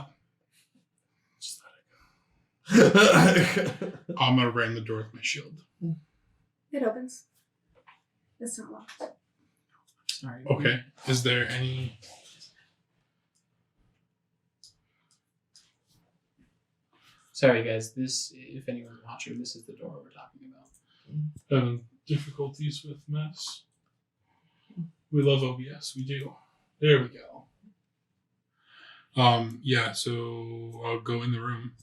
Just let it go. I'm gonna ram the door with my shield. It opens. It's not locked. Sorry. Okay. Is there any... Sorry, guys. This, if anyone's watching, this is the door we're talking about. difficulties with mess? We love OBS. We do. There we go. Yeah, so I'll go in the room.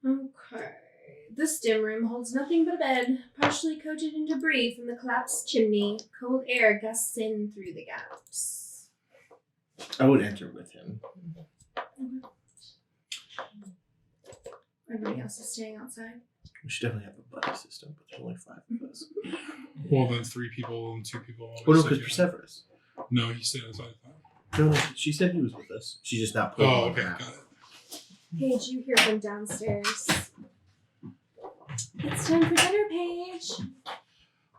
Okay. This dim room holds nothing but a bed, partially coated in debris from the collapsed chimney. Cold air gusts in through the gaps. I would enter with him. Everybody else is staying outside. We should definitely have a buddy system, but there's only 5 of us. Well, then 3 people and 2 people. Well, no, always because say Perseverus. no, he stayed outside. No, she said he was with us. She just not put him Oh, on okay, the map. got it. Paige, you hear from downstairs. It's time for dinner, Paige.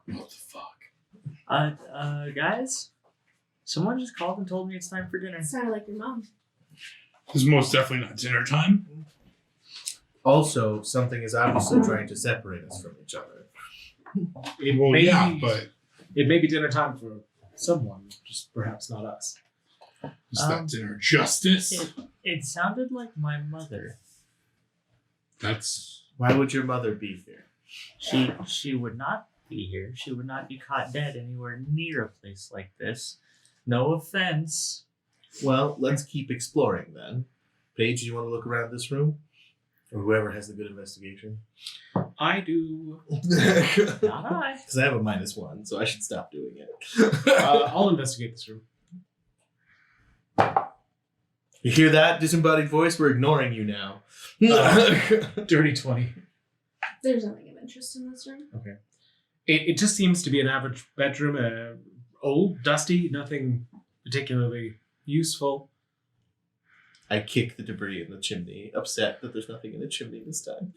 What the fuck? Guys? Someone just called and told me it's time for dinner. It sounded like your mom. This is most definitely not dinner time. Also, something is obviously trying to separate us from each other. Well, Maybe- yeah, but It may be dinner time for someone, just perhaps not us. is that dinner justice? It sounded like my mother. That's Why would your mother be here? She would not be here. She would not be caught dead anywhere near a place like this. No offense. Well, let's keep exploring then. Paige, do you want to look around this room? Or whoever has the good investigation? I do. Because Not I. I have a -1, so I should stop doing it. I'll investigate this room. You hear that, disembodied voice? We're ignoring you now. Dirty 20. There's nothing of interest in this room. It just seems to be an average bedroom. Old, dusty, nothing particularly useful. I kick the debris in the chimney, upset that there's nothing in the chimney this time.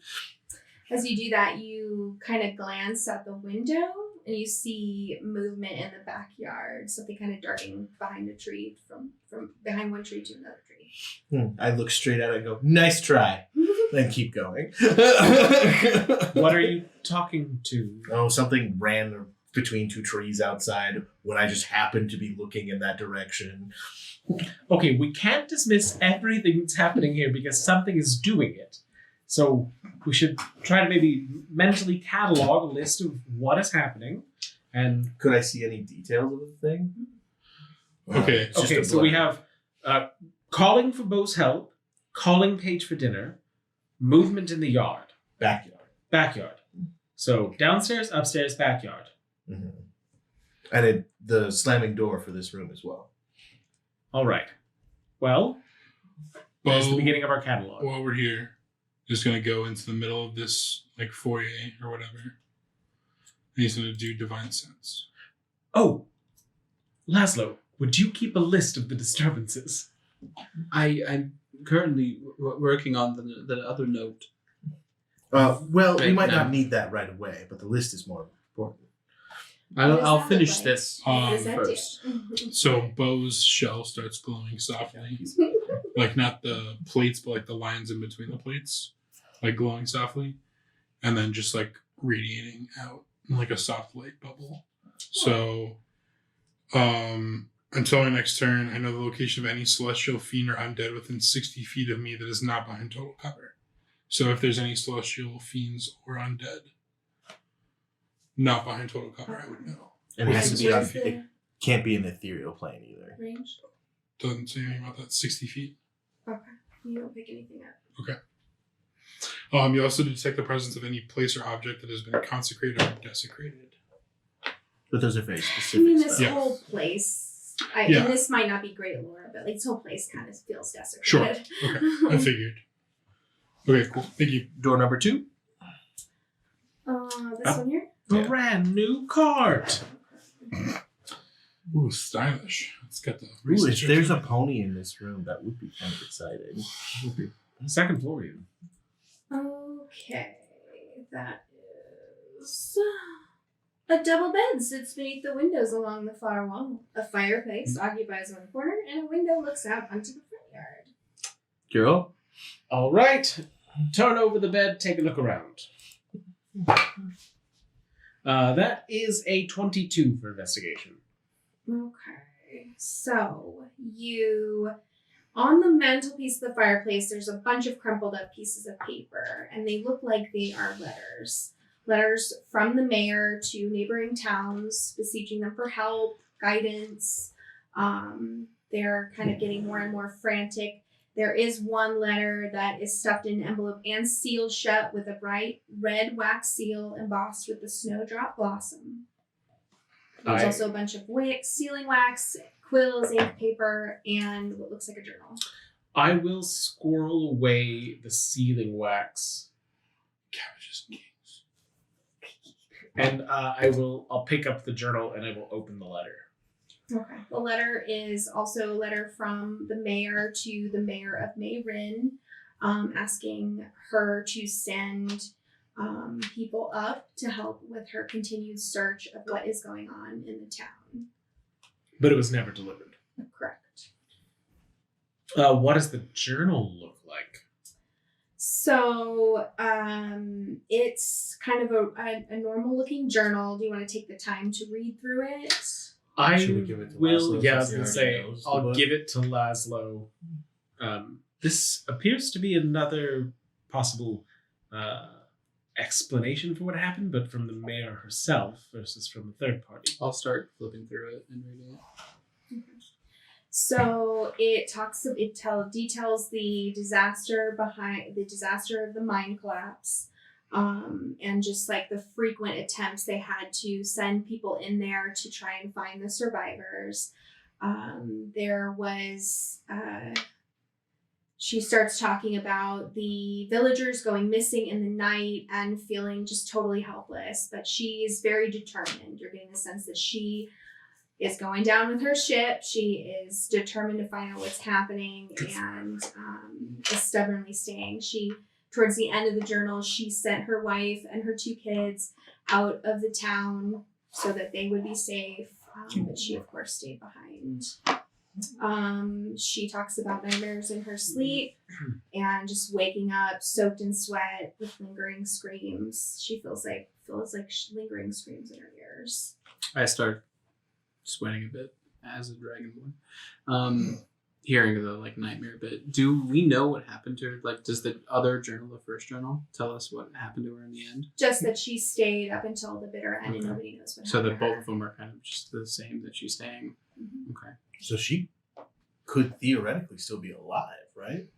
As you do that, you kind of glance out the window and you see movement in the backyard. Something kind of darting behind a tree, from behind one tree to another tree. I look straight at it and go, nice try. Then keep going. What are you talking to? Oh, something ran between 2 trees outside when I just happened to be looking in that direction. Okay, we can't dismiss everything that's happening here because something is doing it. So we should try to maybe mentally catalog a list of what is happening. And Could I see any details of the thing? Okay. It's just okay, a so we blur. have calling for Bo's help, calling Paige for dinner, movement in the yard, backyard. So downstairs, upstairs, backyard. Mm-hmm. And the slamming door for this room as well. All right. Well, there's the Bo, beginning of our catalog. while we're here, just gonna go into the middle of this like foyer or whatever. And he's gonna do divine sense. Oh, Laszlo, would you keep a list of the disturbances? I'm currently working on the other note. Well, we Right might now. not need that right away, but the list is more important. What does I'll that finish look like? this What does that do? first. So Bo's shell starts glowing softly. Like not the plates, but like the lines in between the plates. Like glowing softly. And then just like radiating out like a soft light bubble. So until my next turn, I know the location of any celestial fiend or undead within 60 feet of me that is not behind total cover. So if there's any celestial fiends or undead not behind total cover, I would know. And it has to be on. Where's the It can't be an ethereal plane either. range? Doesn't say anything about that. 60 feet. Okay. You don't pick anything up. You also detect the presence of any place or object that has been consecrated or desecrated. But those are very I specific mean, this stuff. Yeah. whole place. Yeah. And this might not be great lore, but like this whole place kind of feels desecrated. Sure. Okay. I figured. Okay, cool. Thank you. Door number 2. This one here. Yeah. Brand new cart. Ooh, stylish. Let's get the Ooh, if there's a pony in this room, that would be kind of exciting. Second floor, even. Okay, that is a double bed sits beneath the windows along the far wall. A fireplace occupies one corner, and a window looks out onto the front yard. Girl? All right. Turn over the bed. Take a look around. That is a 22 for investigation. Okay, so on the mantelpiece of the fireplace, there's a bunch of crumpled up pieces of paper, and they look like they are letters. Letters from the mayor to neighboring towns, beseeching them for help, guidance. They're kind of getting more and more frantic. There is one letter that is stuffed in an envelope and sealed shut with a bright red wax seal embossed with the snowdrop blossom. There's also a bunch of sealing wax, quills, ink, paper, and what looks like a journal. I will squirrel away the sealing wax, Cabbages and kings. and I'll pick up the journal and I will open the letter. Okay. The letter is also a letter from the mayor to the mayor of Mayrin, asking her to send people up to help with her continued search of what is going on in the town. But it was never delivered. Correct. What does the journal look like? So it's kind of a normal looking journal. Do you want to take the time to read through it? I Should we give it to will. Laszlo Yeah, I was since gonna he say already knows the I'll book? give it to Laszlo. This appears to be another possible explanation for what happened, but from the mayor herself versus from the third party. I'll start flipping through it and reading it. So details the disaster of the mine collapse, and just like the frequent attempts they had to send people in there to try and find the survivors. There was she starts talking about the villagers going missing in the night and feeling just totally helpless, but she's very determined. You're getting the sense that she is going down with her ship. She is determined to find out what's happening and is stubbornly staying. Towards the end of the journal, she sent her wife and her 2 kids out of the town so that they would be safe, but she, of course, stayed behind. She talks about nightmares in her sleep and just waking up soaked in sweat with lingering screams. She feels like lingering screams in her ears. I start sweating a bit as a dragonborn. Hearing the like nightmare bit. Do we know what happened to her? Like, does the other journal, the first journal, tell us what happened to her in the end? Just that she stayed up until the bitter end, and nobody knows what So happened that to her. both of them are kind of just the same, that she's staying. Mhm. Okay. So she could theoretically still be alive, right?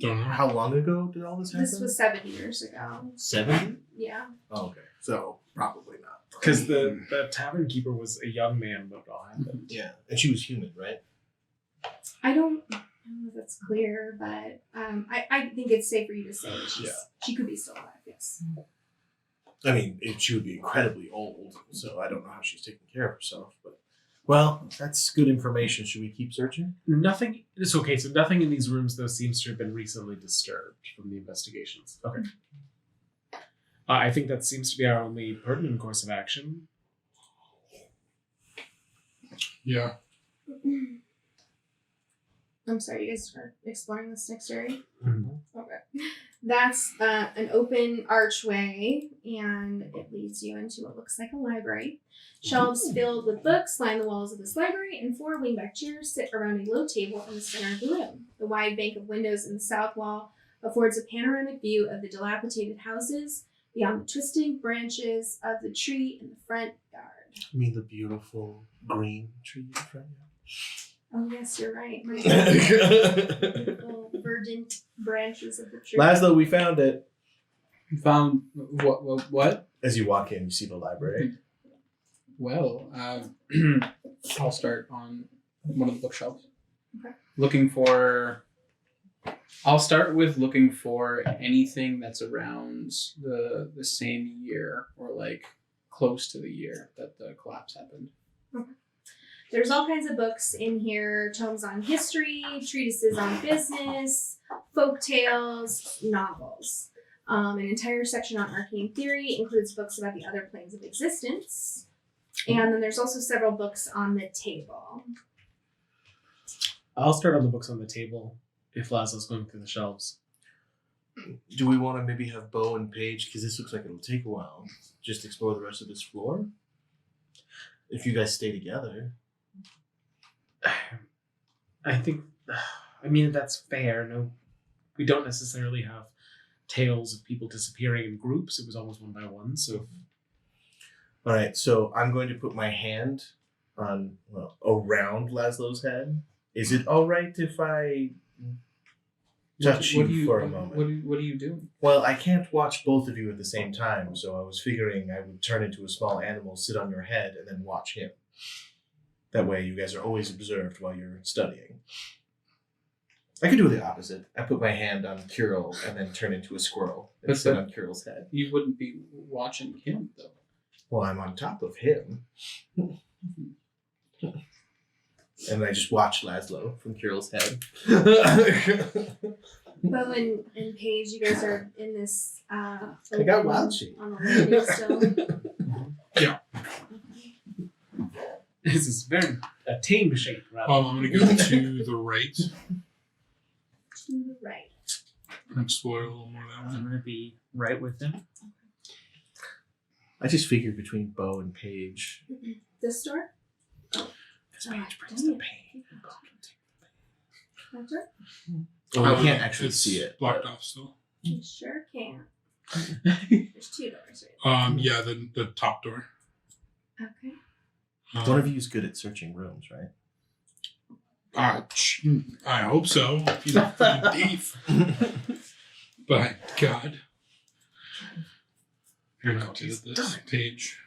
Don't know. How long ago did all this happen? This was 7 years ago. 70? Yeah. Oh, okay. So probably not. Because the tavern keeper was a young man when it all happened. Yeah, and she was human, right? I don't know if that's clear, but I think it's safe for you to say that she could be still alive, yes. I mean, she would be incredibly old, so I don't know how she's taking care of herself. But well, that's good information. Should we keep searching? Nothing. It's okay. So nothing in these rooms though seems to have been recently disturbed from the investigations. Okay. I think that seems to be our only pertinent course of action. Yeah. I'm sorry, you guys are exploring this next area? Mm-hmm. Okay. That's an open archway, and it leads you into what looks like a library. Shelves filled with books line the walls of this library, and 4 wingback chairs sit around a low table in the center of the room. The wide bank of windows in the south wall affords a panoramic view of the dilapidated houses beyond the twisting branches of the tree in the front yard. You mean the beautiful green tree in front Oh, yes, you're right. My of you? beautiful verdant branches of the tree. Laszlo, we found it. You found what? As you walk in, you see the library. Well, I'll start on one of the bookshelves. Okay. I'll start with looking for anything that's around the same year or like close to the year that the collapse happened. Okay. There's all kinds of books in here, tomes on history, treatises on business, folk tales, novels. An entire section on arcane theory includes books about the other planes of existence. And then there's also several books on the table. I'll start on the books on the table if Laszlo's going through the shelves. Do we want to maybe have Bo and Paige, because this looks like it'll take a while, just explore the rest of this floor? If you guys stay together. I mean, that's fair. No, we don't necessarily have tales of people disappearing in groups. It was always one by one. So, All right, so I'm going to put my hand on, around Laszlo's head. Is it all right if I touch you for a moment? What are you doing? Well, I can't watch both of you at the same time, so I was figuring I would turn into a small animal, sit on your head, and then watch him. That way you guys are always observed while you're studying. I could do the opposite. I put my hand on Kirill and then turn into a squirrel and But sit that- on Kirill's head. You wouldn't be watching him though. Well, I'm on top of him. And I just watch Laszlo from Kirill's head. Bo and Paige, you guys are in this I got open wild sheep. on the landing still. Yeah. this is very a tame shape, rather. I'm going to go to the right To the right. and explore a little more that way. I'm gonna be right with him. I just figured between Bo and Paige. This door? Because Paige brings the pain. Bo can take the pain. That door? Well, I we would- can't actually it's see it. blocked but- off still. You sure can. There's 2 doors, right? Yeah, the top door. Okay. One of you is good at searching rooms, right? I hope so. He's a freaking thief. But God. You're not good at this page.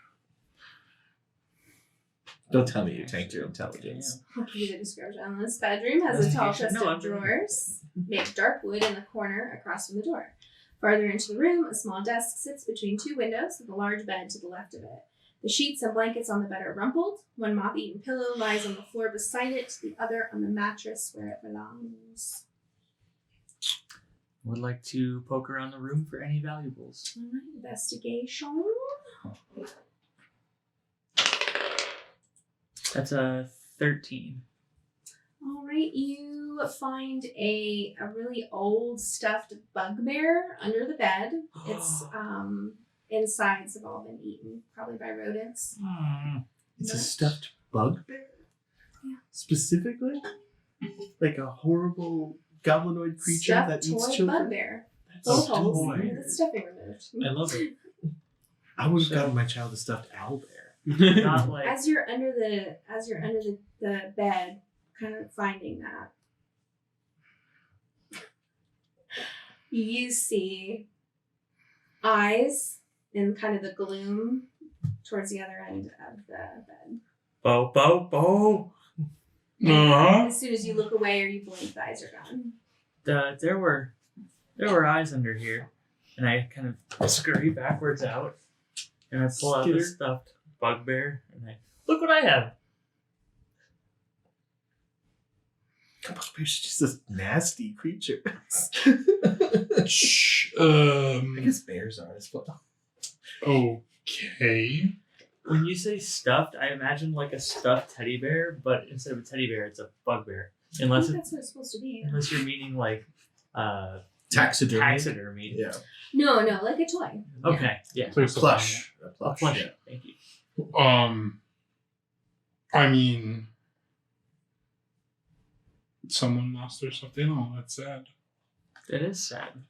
Don't tell me you tanked your intelligence. I'll give you the description. This bedroom has a tall chest No, I'm of doing it. drawers made of dark wood in the corner across from the door. Farther into the room, a small desk sits between 2 windows with a large bed to the left of it. The sheets and blankets on the bed are rumpled. One moth-eaten pillow lies on the floor beside it, the other on the mattress where it belongs. Would like to poke around the room for any valuables. All right, investigation. That's a 13. All right, you find a really old stuffed bugbear under the bed. Its insides have all been eaten, probably by rodents. It's a stuffed bugbear? Yeah. Specifically? Like a horrible goblinoid creature Stuffed that eats toy children? bugbear. That's Both so holes toy. with the stuffing removed. I love it. I would have gotten my child a stuffed owlbear. Not like As you're under the bed, kind of finding that, you see eyes in kind of the gloom towards the other end of the bed. Bo. As soon as you look away or you blink, the eyes are gone. There were eyes under here, and I kind of scurry backwards out, and I pull out the Skitter. stuffed bugbear, and I look what I have. Bugbear's just a nasty creature. Shh. I guess bears are as well. Okay. When you say stuffed, I imagine like a stuffed teddy bear, but instead of a teddy bear, it's a bugbear. I Unless think it's that's what it's supposed to be. unless you're meaning like Taxidermy. taxidermy. Yeah. No, like a toy. Okay. Yeah. Please don't Plush. A A plush. plush. Yeah. Thank you. I mean, someone lost their stuffed animal. That's sad. That is sad.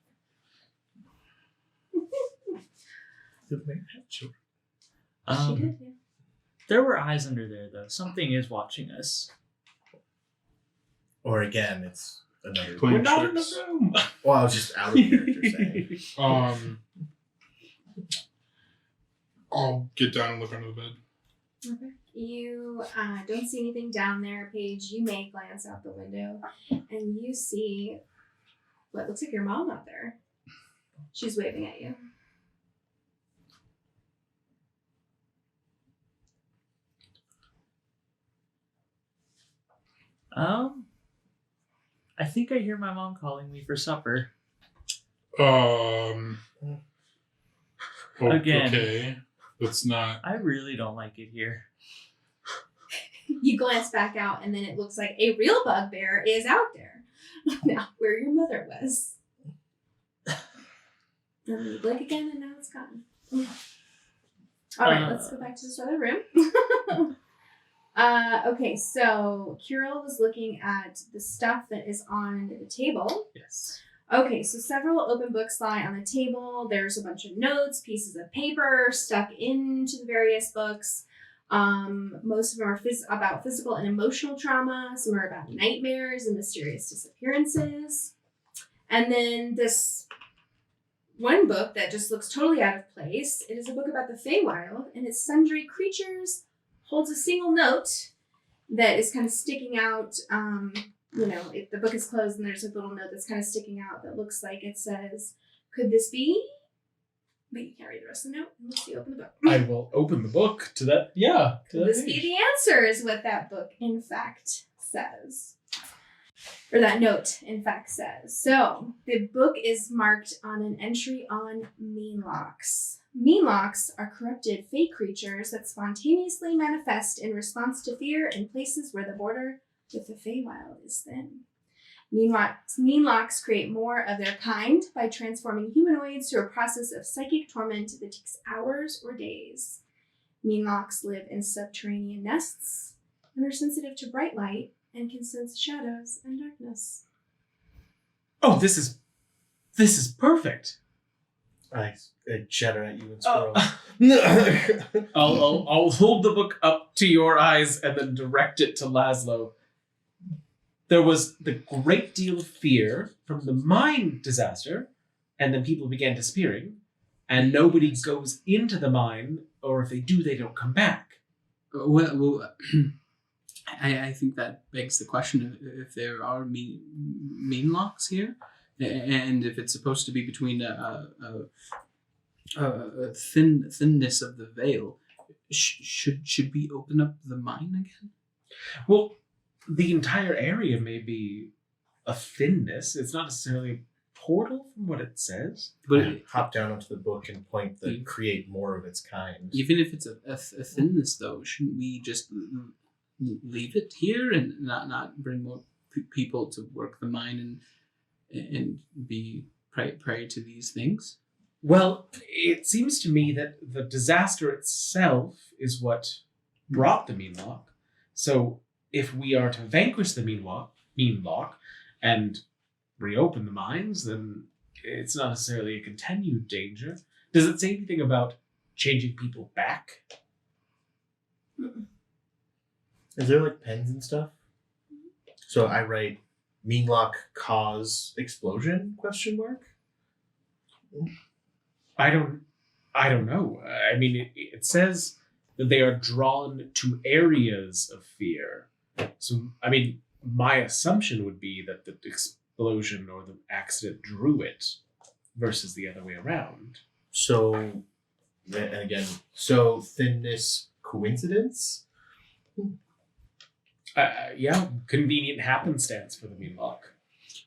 Did they have children? She did, yeah. There were eyes under there though. Something is watching us. Or again, it's another. Playing We're not in tricks. the room. Well, I was just out of character saying. I'll get down and look under the bed. Okay. You don't see anything down there, Paige. You may glance out the window and you see what looks like your mom out there. She's waving at you. I think I hear my mom calling me for supper. Again. Okay. That's not. I really don't like it here. You glance back out and then it looks like a real bugbear is out there. Now, where your mother was. Then you blink again and now it's gone. All right, let's go back to this other room. Okay, so Kirill was looking at the stuff that is on the table. Yes. Okay, so several open books lie on the table. There's a bunch of notes, pieces of paper stuck into the various books. Most of them are about physical and emotional trauma. Some are about nightmares and mysterious disappearances. And then this one book that just looks totally out of place. It is a book about the Feywild and its sundry creatures. Holds a single note that is kind of sticking out. If the book is closed and there's a little note that's kind of sticking out that looks like it says, "Could this be?" But you can't read the rest of the note unless you open the book. I will open the book to that. Yeah. To Could that this be page. the answer? Is what that book in fact says. Or that note, in fact, says. So, the book is marked on an entry on meanlocks. Meanlocks are corrupted fey creatures that spontaneously manifest in response to fear in places where the border with the Feywild is thin. Meanlocks create more of their kind by transforming humanoids through a process of psychic torment that takes hours or days. Meanlocks live in subterranean nests and are sensitive to bright light and can sense shadows and darkness. Oh, this is perfect. I chatter at you and squirrel. I'll hold the book up to your eyes and then direct it to Laszlo. There was the great deal of fear from the mine disaster, and then people began disappearing, and nobody goes into the mine, or if they do, they don't come back. Well, I think that begs the question if there are mean locks here, and if it's supposed to be between a thinness of the veil, should we open up the mine again? Well, the entire area may be a thinness. It's not necessarily a portal from what it says. But Hop down onto the book and point the create more of its kind. even if it's a thinness, though, shouldn't we just leave it here and not bring more people to work the mine and be prey to these things? Well, it seems to me that the disaster itself is what brought the mean lock. So if we are to vanquish the mean lock and reopen the mines, then it's not necessarily a continued danger. Does it say anything about changing people back? Is there like pens and stuff? So I write mean lock cause explosion ? I don't know. I mean, it says that they are drawn to areas of fear. So, I mean, my assumption would be that the explosion or the accident drew it versus the other way around. So, and again, so thinness coincidence? Yeah, convenient happenstance for the mean lock.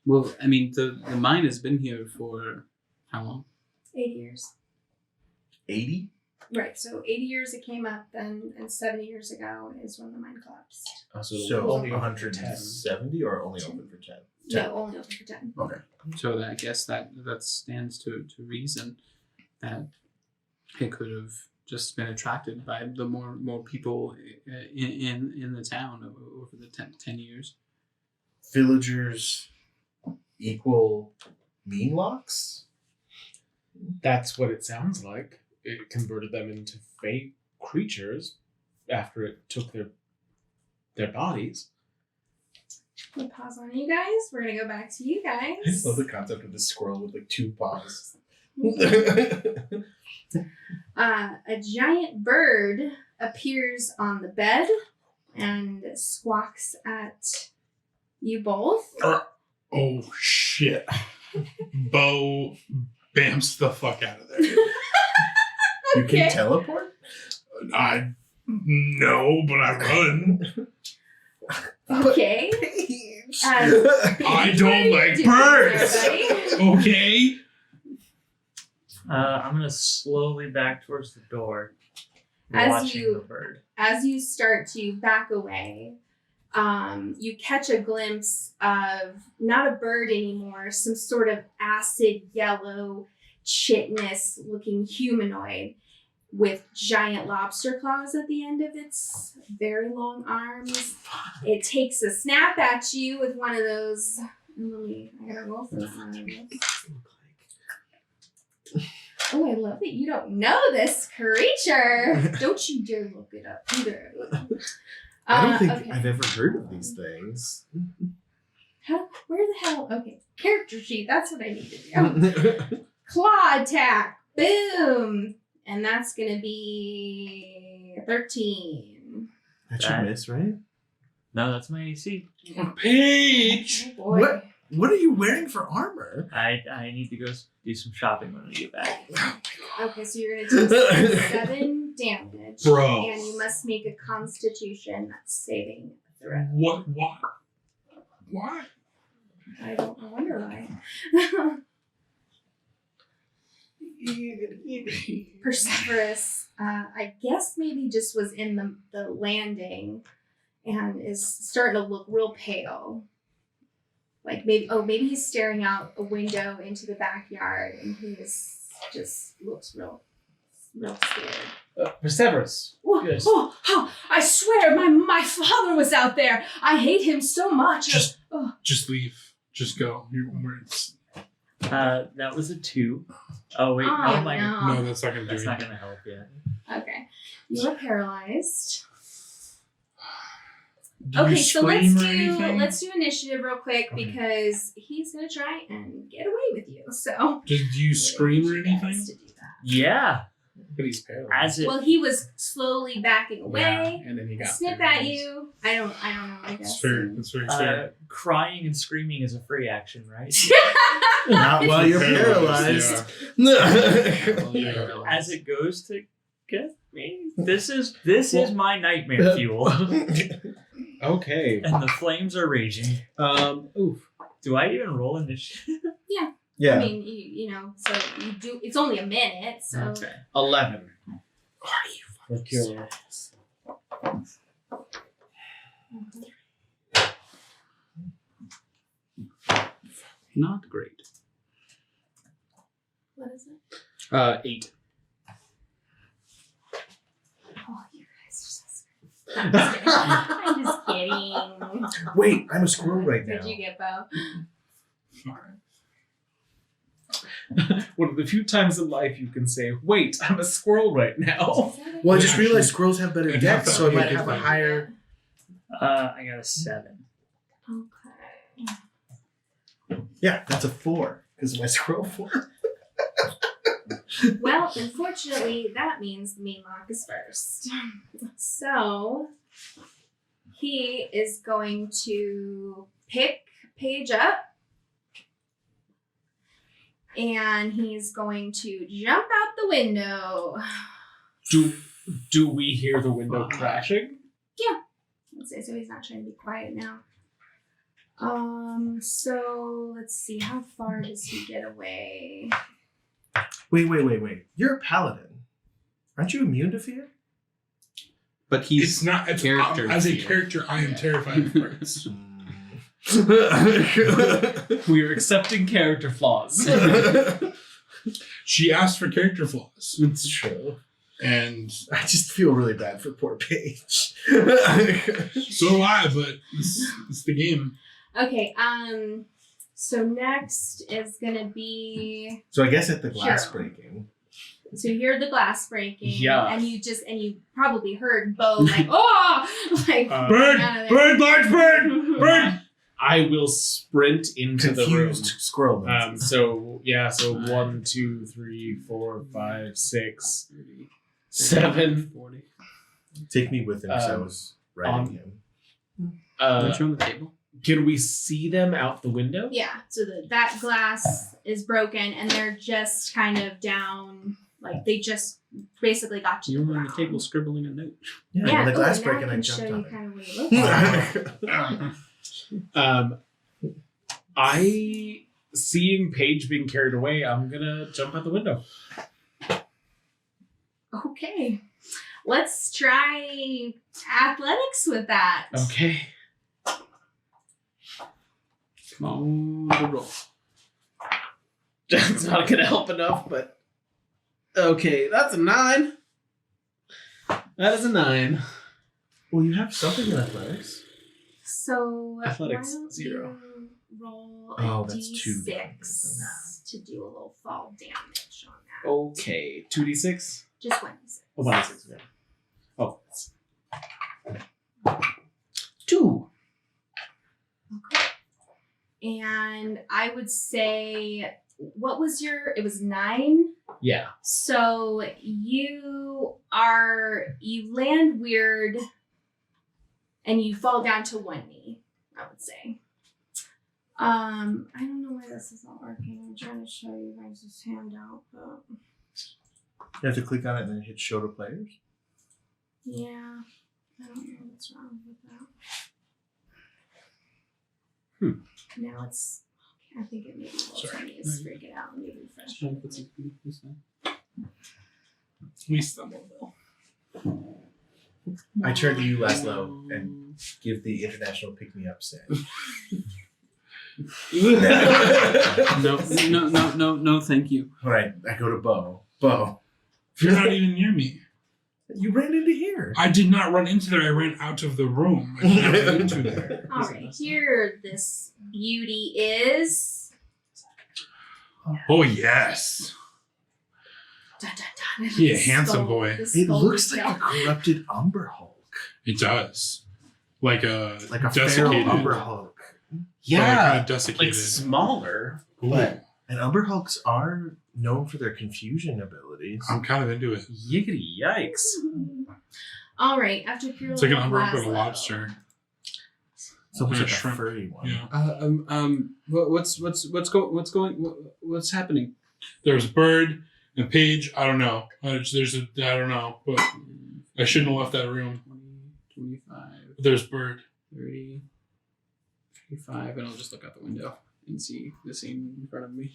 Well, I mean, the mine has been here for how long? 80 years. 80? Right, so 80 years it came up then, and 70 years ago is when the mine collapsed. So only open for 10. 170 or only open for 10? No, only open for 10. Okay. So I guess that stands to reason that it could have just been attracted by the more people in the town over the 10 years. Villagers equal mean locks? That's what it sounds like. It converted them into fake creatures after it took their bodies. We'll pause on you guys. We're going to go back to you I guys. just love the concept of the squirrel with like 2 paws. A giant bird appears on the bed and squawks at you both. Oh shit! Bo bamps the fuck out of there. You can teleport? I no, but I run. Okay. I don't like birds. Okay. I'm gonna slowly back towards the door, As watching you- the bird. As you start to back away, you catch a glimpse of not a bird anymore, some sort of acid yellow, chitinous looking humanoid with giant lobster claws at the end of its very long arms. It takes a snap at you with one of those. I gotta roll for one of those. Oh, I love that you don't know this creature. Don't you dare look it up either. I don't think Okay. I've ever heard of these things. Where the hell? Okay, character sheet. That's what I need to do. Claw attack. Boom. And that's going to be 13. That should miss, right? No, that's my AC. Paige. Oh boy. What? What are you wearing for armor? I need to go do some shopping when we get back. Okay, so you're going to take 7 damage. Bro. And you must make a constitution saving throw. What? Why? I don't wonder why. Perseverus, I guess maybe just was in the landing and is starting to look real pale. Like maybe he's staring out a window into the backyard and he just looks real scared. Perseverus. Oh, Yes. I swear my father was out there. I hate him so much. Just leave. Just go. That was a 2. Oh wait, Oh, no, No, that's not gonna do that's not anything. gonna help yet. Okay. You are paralyzed. Do you Okay, so scream or anything? let's do initiative real quick Okay. because he's gonna try and get away with you. So Do you scream or I need you guys anything? to do that. Yeah, But he's paralyzed. as it. Well, he was slowly backing away. Yeah, and then he got Snip at paralyzed. you. I don't know. I That's guess. fair. That's very fair. Crying and screaming is a free action, right? Not while you're Paralyzed, paralyzed. Yeah. As it goes to get me, this is my nightmare fuel, Okay. and the flames are raging. Oof. Do I even roll initiative? Yeah. I mean, you know, so you do. It's only a minute, so. Okay. 11. Are you For cure. Not great. What is it? 8. Oh, you guys are so scary. I'm just kidding. Wait, I'm a squirrel right now. Did you get Bo? One of the few times in life you can say, "Wait, I'm a squirrel right now." Well, I just Actually, realized squirrels have better I'd decks, have so I to might be have a different. higher. I got a 7. Okay. Yeah, that's a 4 because of my squirrel 4. Well, unfortunately, that means the main lock is first. So he is going to pick Paige up. And he's going to jump out the window. Do we hear the window crashing? Let's say so he's not trying to be quiet now. So let's see, how far does he get away? Wait. You're a paladin. Aren't you immune to fear? But he's It's not. It's, character as a fear. character, I am terrified of birds. We are accepting character flaws. She asked for character flaws, It's true. and I just feel really bad for poor Paige. so do I. But it's the game. Okay, so next is gonna be, So I guess at the glass Sure. breaking. so you hear the glass breaking. Yeah. And you probably heard Bo like, oh! Like, Bird! out of there. Bird! Large bird! Bird! I will sprint into the room. Confused squirrel. noises. So 1, 2, 3, 4, 5, 6, 7. 40. Take me with him because I was writing him. Aren't you on the table? Can we see them out the window? Yeah, so that glass is broken and they're just kind of down, like they just basically got to You the were on the ground. table scribbling a note. Yeah, Yeah, when the glass now breaking, I can jumped show you on it. kind of what he looks like. I seeing Paige being carried away, I'm gonna jump out the window. Okay, let's try athletics with that. Okay. Come on, the roll. That's not gonna help enough, but okay, that's a 9. That is a 9. Well, you have something in athletics. So Athletics, why don't 0. you roll Oh, a that's 2 d6 to do a little fall damage on that. Okay, 2d6. Just 1 d6. Oh, 1d6. Okay. Oh, it's 2. Okay. And I would say, what was it was 9? Yeah. So you land weird and you fall down to 1 knee, I would say. I don't know why this is not working. I'm trying to show you guys this handout, but You have to click on it and then hit show to players. yeah, I don't know what's wrong with that. Now it's, I think it maybe will Sorry. tell me to freak it out and maybe refresh it. We stumbled though. I turn to you, Laszlo, and give the international pick-me-up say. No, thank you. All right, I go to Bo. Bo, You're not even near me. you ran into here. I did not run into there. I ran out of the room. I did not run into there. All right, here this beauty is. Oh yes. Dun, dun, dun. Yeah, handsome boy. It looks like a corrupted Umber Hulk. It does. Like a Like a desiccated. feral Umber Hulk. Kind Yeah, of desiccated. like smaller, Ooh, but And Umber Hulks are known for their confusion abilities. I'm kind of into it. yiggity yikes. All right, after pure It's like an love, umber but a Laszlo. lobster. It's almost Or a like a shrimp. furry one. Yeah. What's happening? There's Bird and Paige. I don't know. I don't know, but I shouldn't have left that room. 20, 25, There's Bird. 30, 35, and I'll just look out the window and see the scene in front of me.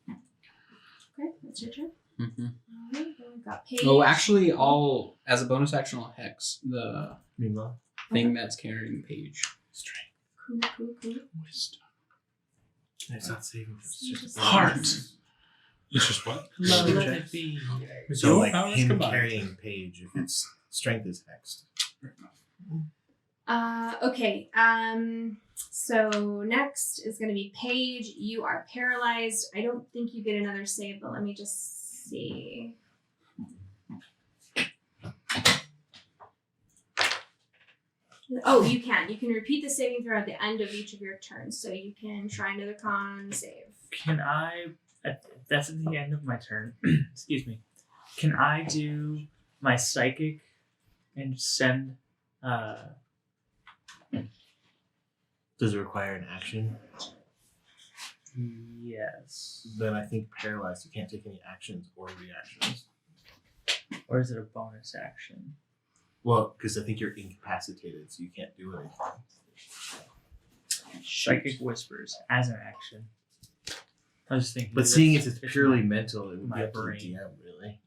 Okay, that's your turn. Mm-hmm. All right, then we've got Paige. Oh, actually, I'll, as a bonus action, I'll hex the Meanwhile, thing that's carrying Paige. strength. Cool. Wisdom. It's not saving. It's just Heart. It's just what? Let Strength it check. be. With So your like powers him combined. carrying Paige, if its strength is hexed. Okay. So next is going to be Paige. You are paralyzed. I don't think you get another save, but let me just see. Oh, you can. You can repeat the saving throw at the end of each of your turns. So you can try another con save. Can I? That's at the end of my turn. Excuse me. Can I do my psychic and send? Does it require an action? Yes. Then I think paralyzed. You can't take any actions or reactions. Or is it a bonus action? Well, because I think you're incapacitated, so you can't do anything. Psychic whispers as an action. I was thinking. But seeing as it's purely mental, it would my be up to the brain. DM, really.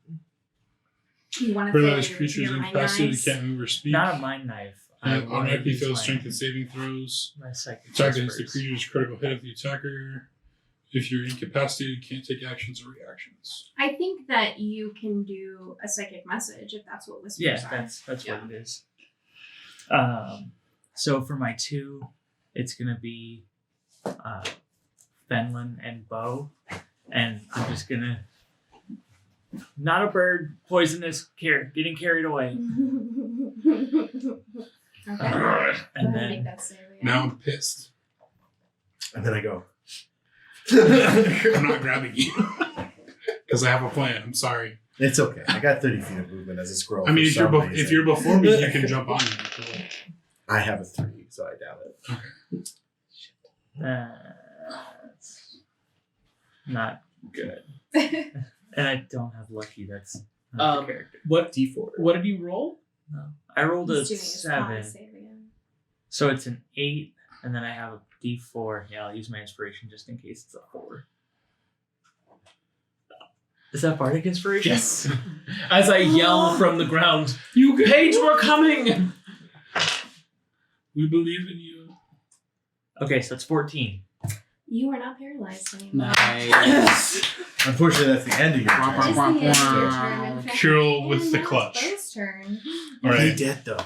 You want to Paralyzed creatures your incapacitated eyes? can't move or speak. Not a mind knife. I And want to automatically use fails my- strength and saving throws. My psychic Attack against the whispers. creature's critical hit of the attacker. If you're incapacitated, can't take actions or reactions. I think that you can do a psychic message if that's what whispers Yeah, are. that's Yeah. what it is. So for my 2, it's gonna be Fenlin and Bo, and I'm just gonna not a bird, poisonous, getting carried away, Okay. Go ahead and and make then that save again. Now I'm pissed. And then I go. I'm not grabbing you. Because I have a plan. I'm sorry. It's okay. I got 30 feet of movement as a scroll. I mean, for some if reason. you're before me, you can jump on me. I have a 3, so I doubt it. that's not good. And I don't have lucky. That's not the character. What D4. what did you roll? No, I rolled a He's doing his con 7, save again. so it's an 8, and then I have a D4. Yeah, I'll use my inspiration just in case it's a 4. Is that bardic inspiration? Yes. As I yell from the ground, "You Paige, we're coming!" We believe in you. Okay, so it's 14. You are not paralyzed anymore. Nice. Unfortunately, that's the end of your Wah, It's turn. the end of your Wow. turn, in fact. Carol with And the now it's clutch. Bo's turn. All He right. dead though,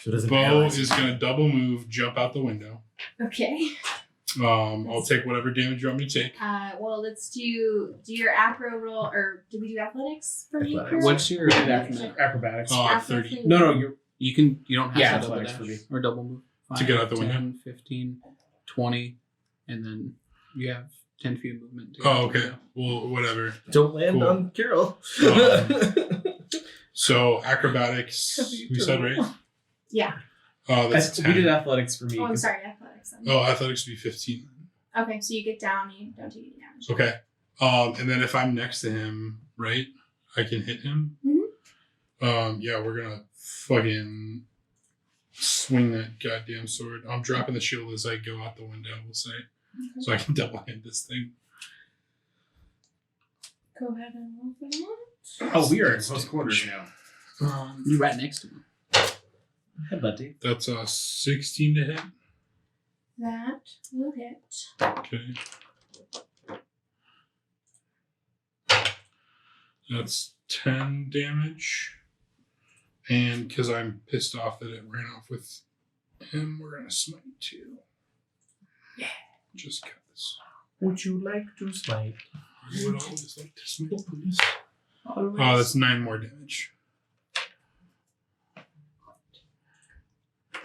so it doesn't Bo paralyze is him. going to double move, jump out the window. Okay. I'll take whatever damage you want me to take. Well, let's do your acro roll, or did we do athletics for you? Athletics. Kira? What's your Acrobatics. Afro 30 for No, no, you. you're You don't have Yeah, to double athletics dash for me. or double move. To get out the 10, window? 15, 20, and then you have 10 feet of movement. To get out Oh, the okay. window. Well, whatever. Don't land Cool. on Carol. So acrobatics, we said, right? Yeah. That's we 10. did athletics for me. Oh, I'm 'cause- sorry, athletics. Then. Oh, athletics would be 15. Okay, so you get down, you don't take any damage. Okay. And then if I'm next to him, right, I can hit him. Yeah, we're gonna fucking swing that goddamn sword. I'm dropping the shield as I go out the window, we'll say. So I can double hit this thing. Go ahead and roll for that. Oh, we are in close quarters now. You're right next to him. Hey, buddy. That's a 16 to hit. That will hit. Okay. That's 10 damage. And because I'm pissed off that it ran off with him, we're going to smite 2. Yeah. Just cut this. Would you like to smite? I would always like to smite, please. Oh, that's 9 more damage.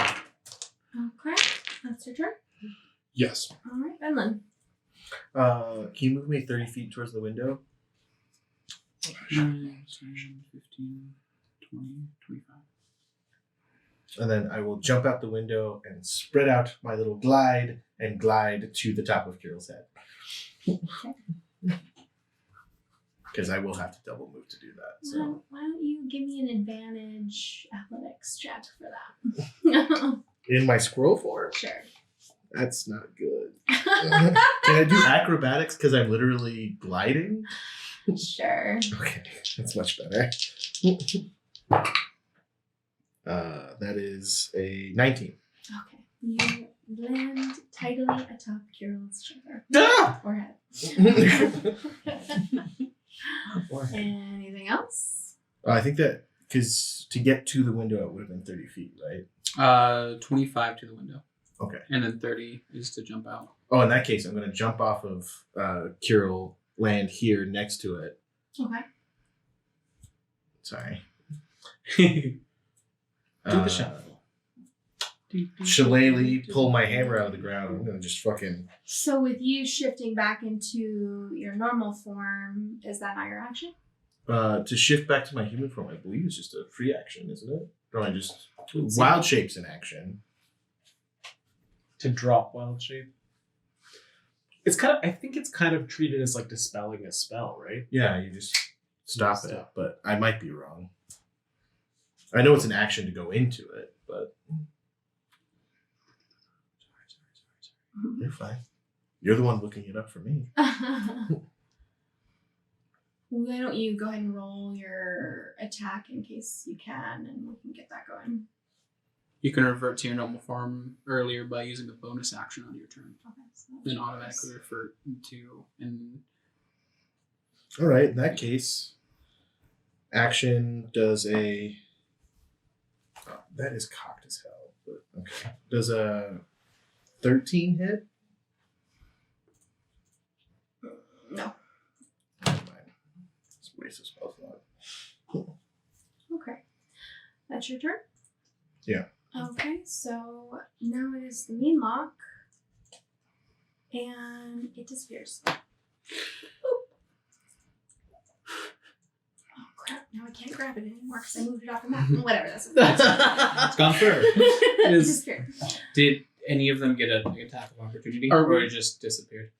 Okay, that's your turn. Yes. All right, Benlin. Can you move me 30 feet towards the window? 9, 10, 15, 20, 25. And then I will jump out the window and spread out my little glide and glide to the top of Kirill's head. Because I will have to double move to do that. So Why don't you give me an advantage athletics check for that? in my squirrel form, Sure. that's not good. Can I do acrobatics because I'm literally gliding? Sure. Okay, that's much better. That is a 19. Okay. You land tidily atop Kirill's shoulder. Ah! Or head. Anything else? I think that because to get to the window, it would have been 30 feet, right? 25 to the window. Okay. And then 30 is to jump out. Oh, in that case, I'm going to jump off of Kirill, land here next to it. Okay. Sorry. Do the shuffle. Shillelagh, pull my hammer out of the ground. I'm going to just fucking... So with you shifting back into your normal form, is that not your action? To shift back to my human form, I believe it's just a free action, isn't it? Or I just... Wild shape's an action. To drop wild shape. It's kind of. I think it's kind of treated as like dispelling a spell, right? Yeah, you just stop it, but I might be wrong. I know it's an action to go into it, but... Sorry. You're fine. You're the one looking it up for me. Why don't you go ahead and roll your attack in case you can, and we can get that going. You can revert to your normal form earlier by using a bonus action on your turn. Okay. So Then automatically revert to and All right, in that case, action does a... Oh, that is cocked as hell, but okay. Does a 13 hit? No. Never mind. It's a waste of spell slot. Okay. That's your turn? Yeah. Okay, so now it is the mean lock. And it disappears. Boop. Oh crap, now I can't grab it anymore because I moved it off the map. Whatever, that's It's gone through. it Is- disappeared. did any of them get an attack of opportunity, Or- or it just disappeared?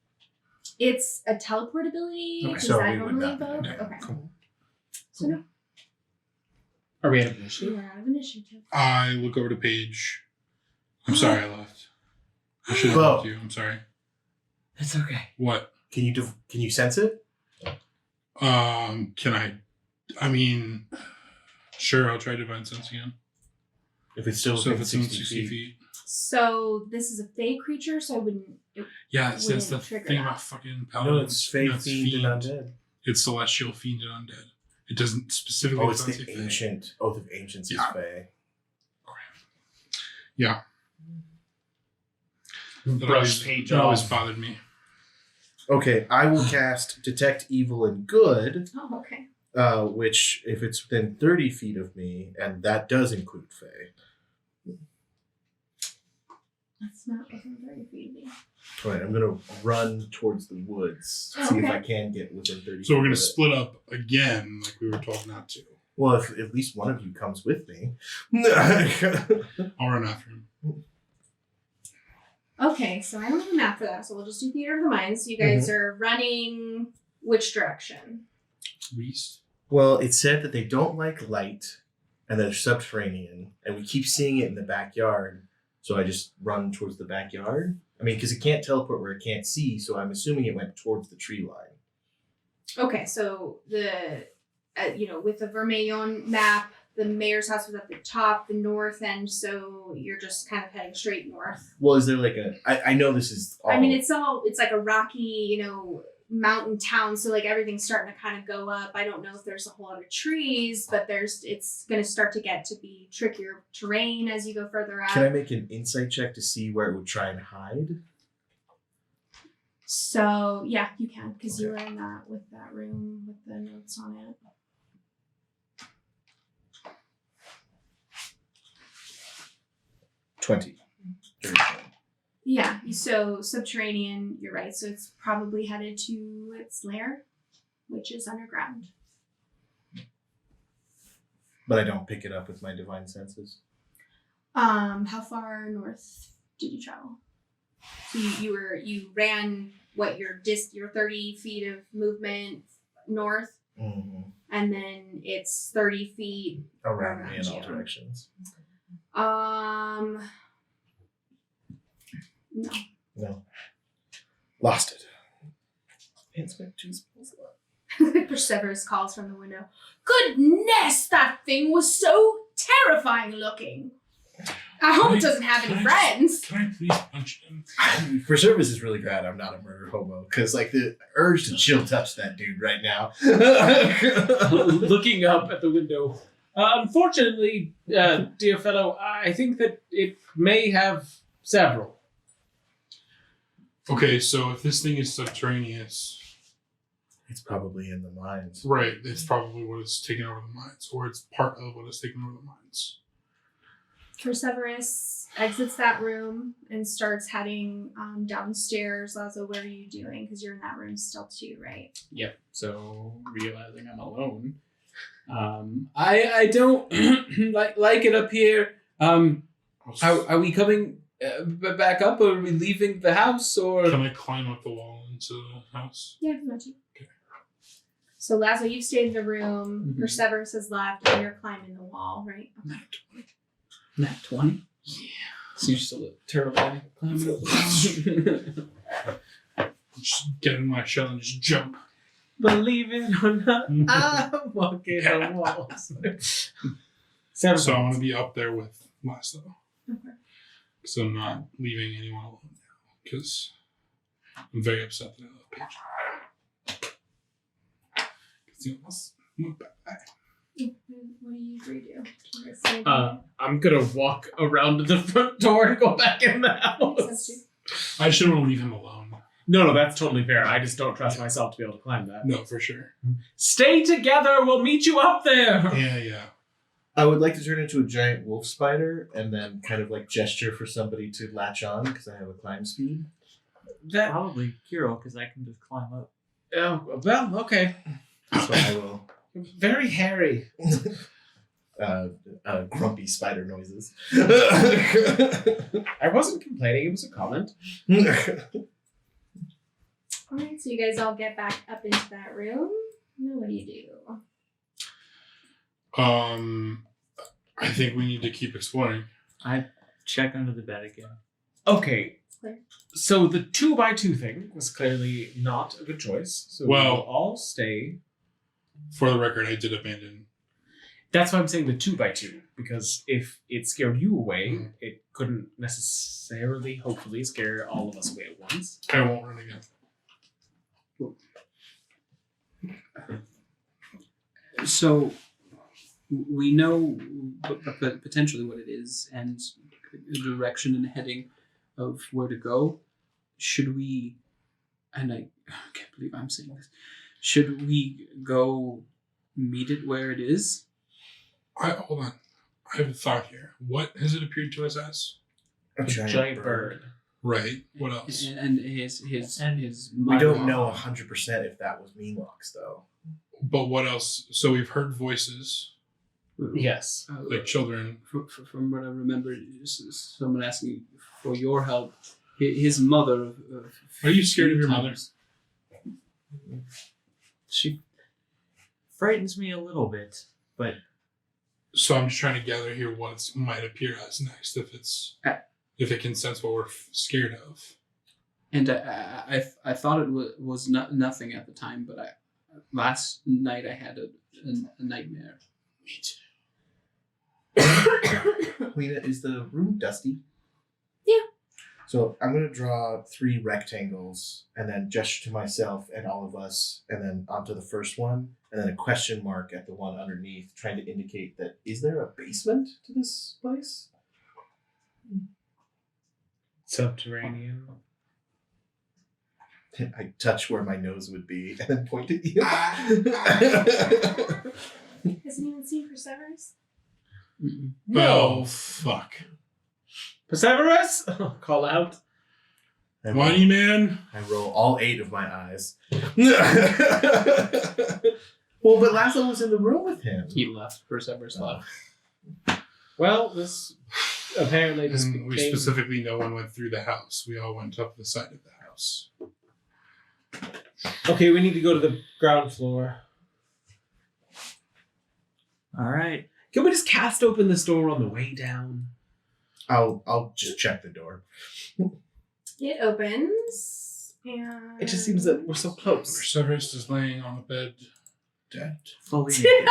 It's a teleport ability. Okay, Does so that we would normally not be evoke? doing Okay. that. Cool. So no, Are we at a you initiative? are out of initiative. I look over to Paige. I'm sorry I left. I should have Bo. helped you. I'm sorry. It's okay. What? Can you sense it? Can I mean, sure, I'll try Divine Sense again. If it's still So if within it's in 60 60 feet. feet. So this is a fey creature, so I wouldn't. Yeah, that's the Wouldn't trigger thing that. about fucking No, paladins. it's Fey, No, it's Fiend, and Undead. It's Celestial, Fiend, and Undead. It doesn't specifically... Oh, it's doesn't the say Fey. ancient Oath of Ancients Yeah. is Fey. Yeah. Brush page that always off. bothered me. Okay, I will cast Detect Evil and Good, Oh, okay. which, if it's within 30 feet of me, and that does include Fey. That's not within 30 feet of me. All right, I'm going to run towards the woods, see if Okay. I can get within 30 So we're feet going to of it. split up again, like we were told not to. Well, if at least one of you comes with me. I'll run after him. Okay, so I don't have a map for that, so we'll just do theater of the mind. So you guys are running which direction? East. Well, it said that they don't like light and they're subterranean, and we keep seeing it in the backyard. So I just run towards the backyard. I mean, because it can't teleport where it can't see, so I'm assuming it went towards the tree line. Okay, so the with the Vermillion map, the mayor's house was at the top, the north end. So you're just kind of heading straight north. Well, is there like I know this is all... I mean, it's like a rocky, mountain town. So like everything's starting to kind of go up. I don't know if there's a whole lot of trees, but it's going to start to get to be trickier terrain as you go further out. Can I make an insight check to see where it would try and hide? So yeah, you can because you were Okay. in that with that room with the notes on it. 20. Yeah, so subterranean, you're right. So it's probably headed to its lair, which is underground. But I don't pick it up with my divine senses. How far north did you travel? So you ran what your 30 feet of movement north, and then it's 30 feet Around me in all you. directions. No. Lost it. Can't spend 2 spells left. Perseverus calls from the window. Goodness, that thing was so terrifying looking. I hope it doesn't have any friends. Can I please punch him? For service is really glad I'm not a murder hobo, because like the urge to chill touch that dude right now. Looking up at the window. Unfortunately, dear fellow, I think that it may have several. Okay, so if this thing is subterraneous, It's probably in the mines. right, it's probably what is taking over the mines, or it's part of what is taking over the mines. Perseverus exits that room and starts heading downstairs. Lazo, what are you doing? Because you're in that room still too, right? Yep. So realizing I'm alone, I don't like it up here. Are we coming back up, or are we leaving the house, or? Can I climb up the wall into the house? Yeah, if you want to. Okay. So Lazo, you've stayed in the room. Mhm. Perseverus has left, and you're climbing the wall, right? Okay. Nat 20? Yeah. So you're still a terrible guy climbing up the wall. Just get in my shell and just jump. Believe it or not, I'm walking on walls. So I want to be up there with Laszlo. Okay. So I'm not leaving anyone alone now, because I'm very upset that I left Paige. Because he almost went back. What do you three do? You guys say anything? I'm gonna walk around to the front door and go back in the Makes sense house. too. I just didn't want to leave him alone. No, that's totally fair. I just don't trust myself to be able to climb that. No, for sure. Stay together. We'll meet you up there. Yeah. I would like to turn into a giant wolf spider and then kind of like gesture for somebody to latch on because I have a climb speed. That. Probably Kiro, because I can just climb up. Oh well, okay. So I will Very hairy. grumpy spider noises. I wasn't complaining. It was a comment. All right, so you guys all get back up into that room. Now what do you do? I think we need to keep exploring. I check under the bed again. Okay. Clear. So the 2x2 thing was clearly not a good choice. So Well- we'll all stay. For the record, I did abandon. That's why I'm saying the 2x2, because if it scared you away, Mhm. it couldn't necessarily, hopefully, scare all of us away at once. I won't run again. So we know potentially what it is and the direction and heading of where to go. Should we, and I can't believe I'm saying this, should we go meet it where it is? Hold on. I have a thought here. What has it appeared to us as? A Giant bird. Right. What else? And his We mother- don't know 100% if that was Meanlocks though. But what else? So we've heard voices, Yes. like children. From what I remember, someone asking for your help. His mother. Are you scared of your mother? She frightens me a little bit, but So I'm just trying to gather here what it might appear as next, if it can sense what we're scared of. And I thought it was nothing at the time, but last night I had a nightmare. Me too. Lena, is the room dusty? Yeah. So I'm going to draw 3 rectangles and then gesture to myself and all of us and then onto the first one and then a question mark at the one underneath trying to indicate that is there a basement to this place? Subterranean. I touch where my nose would be and then point at you. Has anyone seen Perseverus? Mm-mm. Oh, fuck. Perseverus! Call out. Money man. I roll all 8 of my eyes. Well, but Laszlo was in the room with him. He left. Perseverus left. Well, this apparently just And we became... specifically, no one went through the house. We all went up the side of the house. Okay, we need to go to the ground floor. All right. Can we just cast open this door on the way down? I'll just check the door. It opens, and It just seems that we're so close. Perseverus is laying on the bed, dead. Fully naked.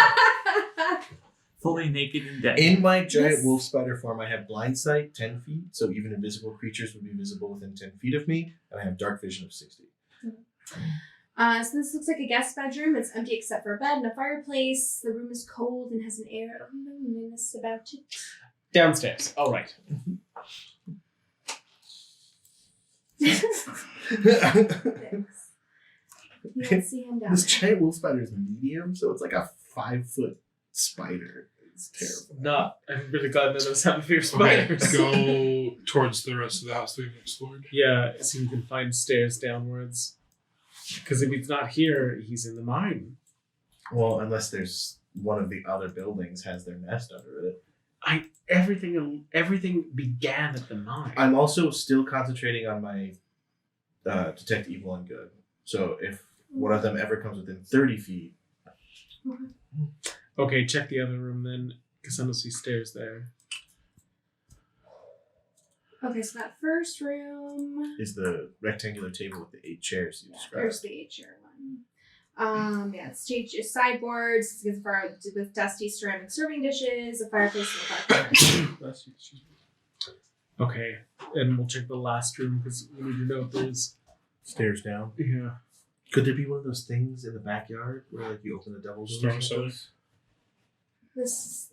Fully naked and dead. In my giant Yes. wolf spider form, I have blind sight 10 feet, so even invisible creatures would be visible within 10 feet of me, and I have dark vision of 60. So this looks like a guest bedroom. It's empty except for a bed and a fireplace. The room is cold and has an air of loneliness about it. Downstairs. All right. Thanks. You don't see him down This there. giant wolf spider is medium, so it's like a 5-foot spider. It's terrible. I'm really glad none of us have fear Okay, spiders. go towards the rest of the house we've explored. Yeah, see if we can find stairs downwards. Because if he's not here, he's in the mine. Well, unless there's one of the other buildings has their nest under it. Everything began at the mine. I'm also still concentrating on my detect evil and good. So if one of them ever comes within 30 feet, Okay, check the other room then, because I don't see stairs there. Okay, so that first room. is the rectangular table with the 8 chairs you described. There's the 8-chair one. Yeah, it's sideboards with dusty ceramic serving dishes, a fireplace, and a fire. Okay, and we'll check the last room because we need to know if there's... Stairs down. Yeah. Could there be one of those things in the backyard where like you open the double Storm doors? cellar.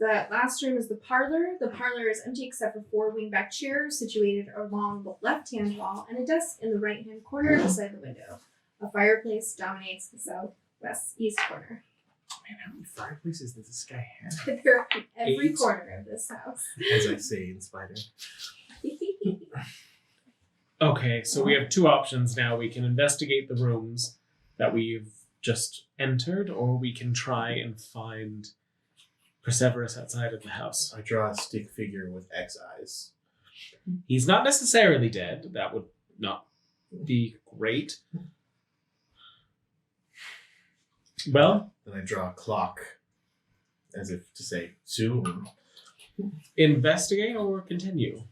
That last room is the parlor. The parlor is empty except for 4 wingback chairs situated along the left-hand wall and a desk in the right-hand corner beside the window. A fireplace dominates the southwest-east corner. Man, how many fireplaces does this guy have? They're in every 8. corner of this house. As I say in Spider. Okay, so we have 2 options now. We can investigate the rooms that we've just entered, or we can try and find Perseverus outside of the house. I draw a stick figure with X eyes. He's not necessarily dead. That would not be great. Well, Then I draw a clock as if to say soon. investigate or continue.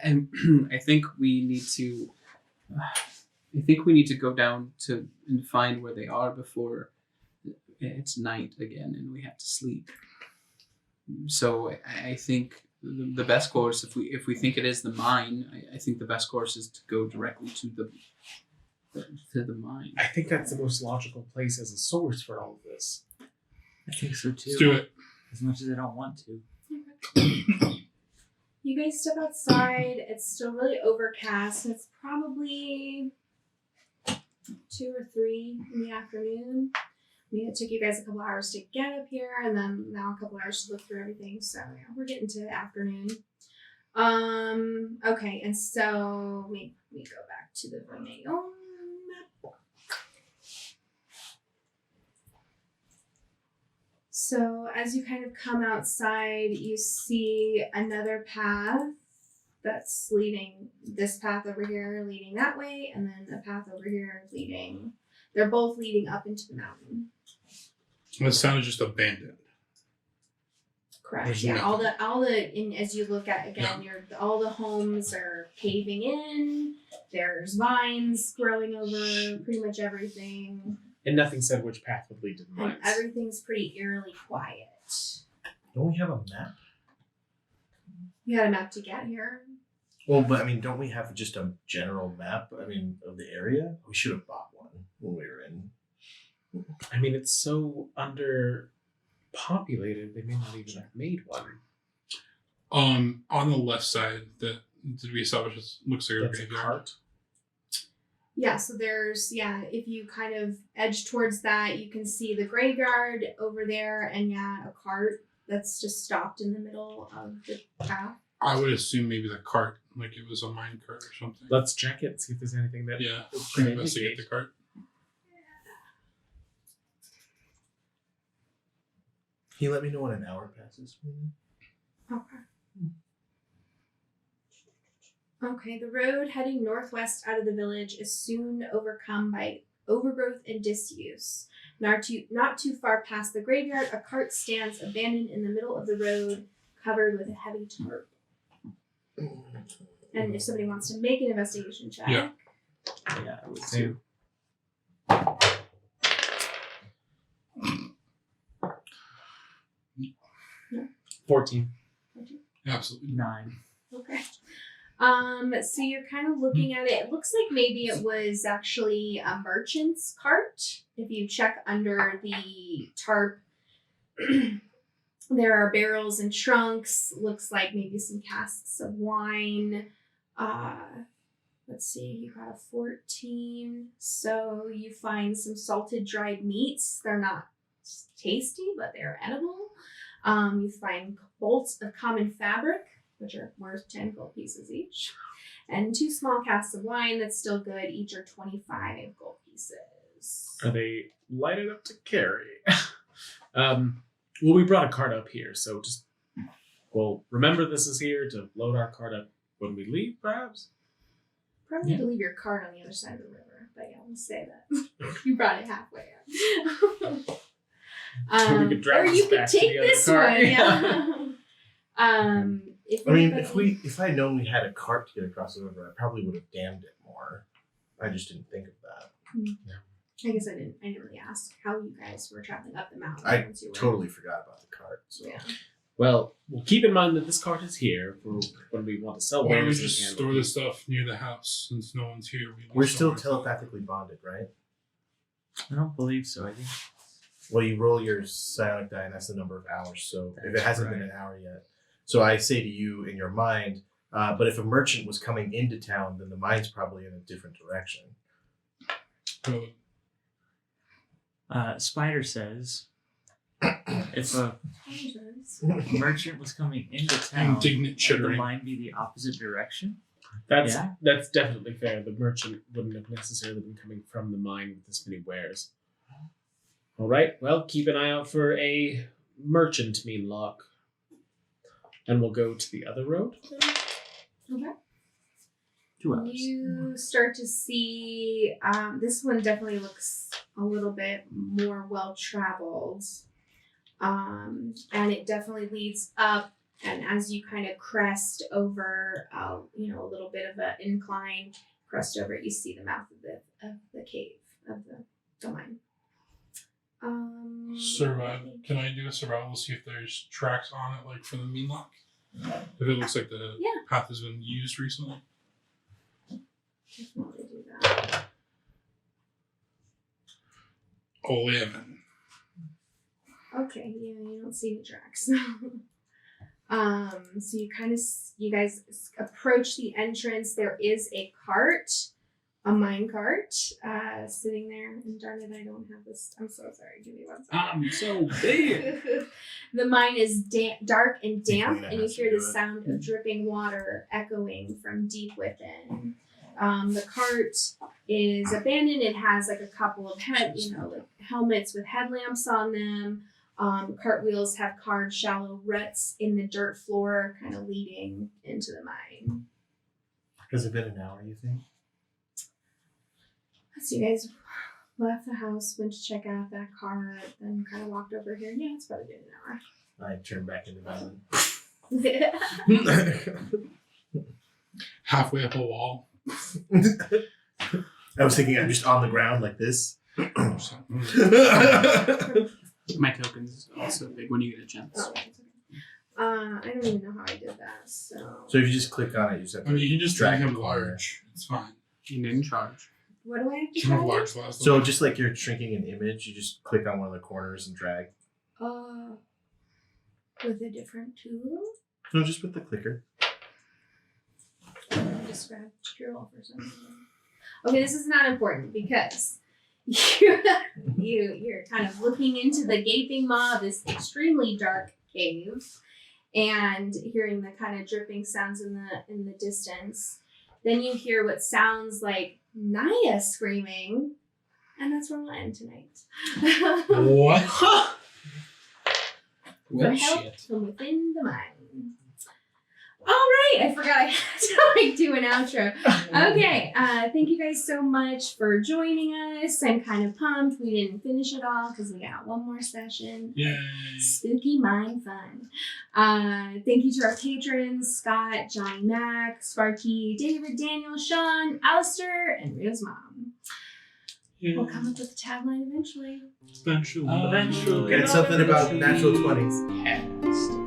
And I think we need to. I think we need to go down to and find where they are before it's night again and we have to sleep. So I think the best course, if we think it is the mine, I think the best course is to go directly to the mine. I think that's the most logical place as a source for all of this. I think so too. Let's do it. As much as I don't want to. You guys step outside. It's still really overcast. It's probably 2 or 3 in the afternoon. I mean, it took you guys a couple hours to get up here, and then now a couple hours to look through everything. So yeah, we're getting to afternoon. Okay, and so we go back to the Vermillion map. So as you kind of come outside, you see another path that's leading, this path over here leading that way, and then a path over here leading, they're both leading up into the mountain. It sounded just abandoned. Correct. There's Yeah. nothing. All the and as you look at again, all the homes are caving in. There's vines growing over pretty much everything. And nothing said which path would lead to the And mines. everything's pretty eerily quiet. Don't we have a map? You had a map to get here. Well, but I mean, don't we have just a general map? I mean, of the area? We should have bought one when we were in. I mean, it's so underpopulated, they may not even have made one. On the left side, that did we establish this looks like a That's a graveyard. cart. Yeah, so there's, if you kind of edge towards that, you can see the graveyard over there and a cart that's just stopped in the middle of the path. I would assume maybe the cart, like it was a mine cart or something. Let's check it, see if there's anything that Yeah, can investigate the indicate. cart. Can you let me know when an hour passes? Okay. Okay, the road heading northwest out of the village is soon overcome by overgrowth and disuse. Not too far past the graveyard, a cart stands abandoned in the middle of the road, covered with a heavy tarp. And if somebody wants to make an investigation check, Yeah. Yeah, I would Same. No. 14. Absolutely. 9. Okay. So you're kind of looking at it. It looks like maybe it was actually a merchant's cart. If you check under the tarp, there are barrels and trunks. Looks like maybe some casks of wine. Let's see, you got a 14. So you find some salted dried meats. They're not tasty, but they're edible. You find bolts of common fabric, which are worth 10 gold pieces each, and 2 small casks of wine that's still good. Each are 25 gold pieces. Are they lighted up to carry? Well, we brought a cart up here, so just, well, remember this is here to load our cart up when we leave, perhaps? Probably to leave your cart on the other side of the river, but yeah, we'll say that. You brought it halfway up. So we could drag or this you could back to take the other this cart. one, yeah. If I had known we had a cart to get across the river, I probably would have dammed it more. I just didn't think of that. I guess I didn't really ask how you guys were traveling up the mountain. I once you were- totally forgot about the cart. So. Yeah. Well, we'll keep in mind that this cart is here for when we want to sell Why don't we wares and just candles. store the stuff near the house since no one's here? We're still telepathically bonded, right? I don't believe so. I think Well, you roll your psionic die, and that's the number of hours. So if it That's hasn't been right. an hour yet, so I say to you in your mind, but if a merchant was coming into town, then the mine's probably in a different direction. Really? Spider says if a merchant was coming into town, Indignant would the chittering. mine be the opposite direction? That's Yeah. that's definitely fair. The merchant wouldn't have necessarily been coming from the mine with this many wares. All right. Well, keep an eye out for a merchant, Meanlock, and we'll go to the other road. Okay. 2 hours. You start to see this one definitely looks a little bit more well traveled, and it definitely leads up. And as you kind of crest over, a little bit of an incline, crest over it, you see the mouth of the cave of the mine. Survival. Can I do a survival to see if there's tracks on it, like for the mean lock? If it looks like the Yeah. path has been used recently. Definitely do that. 11. Okay, yeah, you don't see any tracks. So you guys approach the entrance. There is a cart, a mine cart, sitting there. And darn it, I don't have this. I'm so sorry. Give me 1 second. I'm so big. The mine is dark and damp, Lena and you has to hear do the it. sound of dripping water echoing from deep within. The cart is abandoned. It has like a couple of helmets with headlamps on them. Cartwheels have carved shallow ruts in the dirt floor, kind of leading into the mine. Has it been an hour, you think? So you guys left the house, went to check out that cart, then kind of walked over here. Yeah, it's probably been an I turned back into Melon. hour. Halfway up a wall. I was thinking I'm just on the ground like this. My token's also big when you get a chance. Oh, that's okay. I don't even know how I did that. So So if you just click on it, you just have to I mean, you can just drag drag the him corner. large. It's fine. You didn't charge. what do I have to Can you have try? large last So just like you're shrinking an image, you just click on one of the corners and drag. With a different tool. No, just with the clicker. Just grab Ctrl for some reason. Okay, this is not important because you're kind of looking into the gaping maw of this extremely dark cave, and hearing the kind of dripping sounds in the distance. Then you hear what sounds like Naya screaming, and that's where we'll end tonight. What? For Well, help shit. from within the mind. All right, I forgot I had to do an outro. Okay, thank you guys so much for joining us. I'm kind of pumped we didn't finish it all because we got one more session. Yay. Spooky mind fun. Thank you to our patrons, Scott, Johnny Mac, Sparky, David, Daniel, Sean, Alistair, and Rita's mom. Yeah. We'll come up with a tagline eventually. Eventually. Eventually. And something about natural 20s. Yes.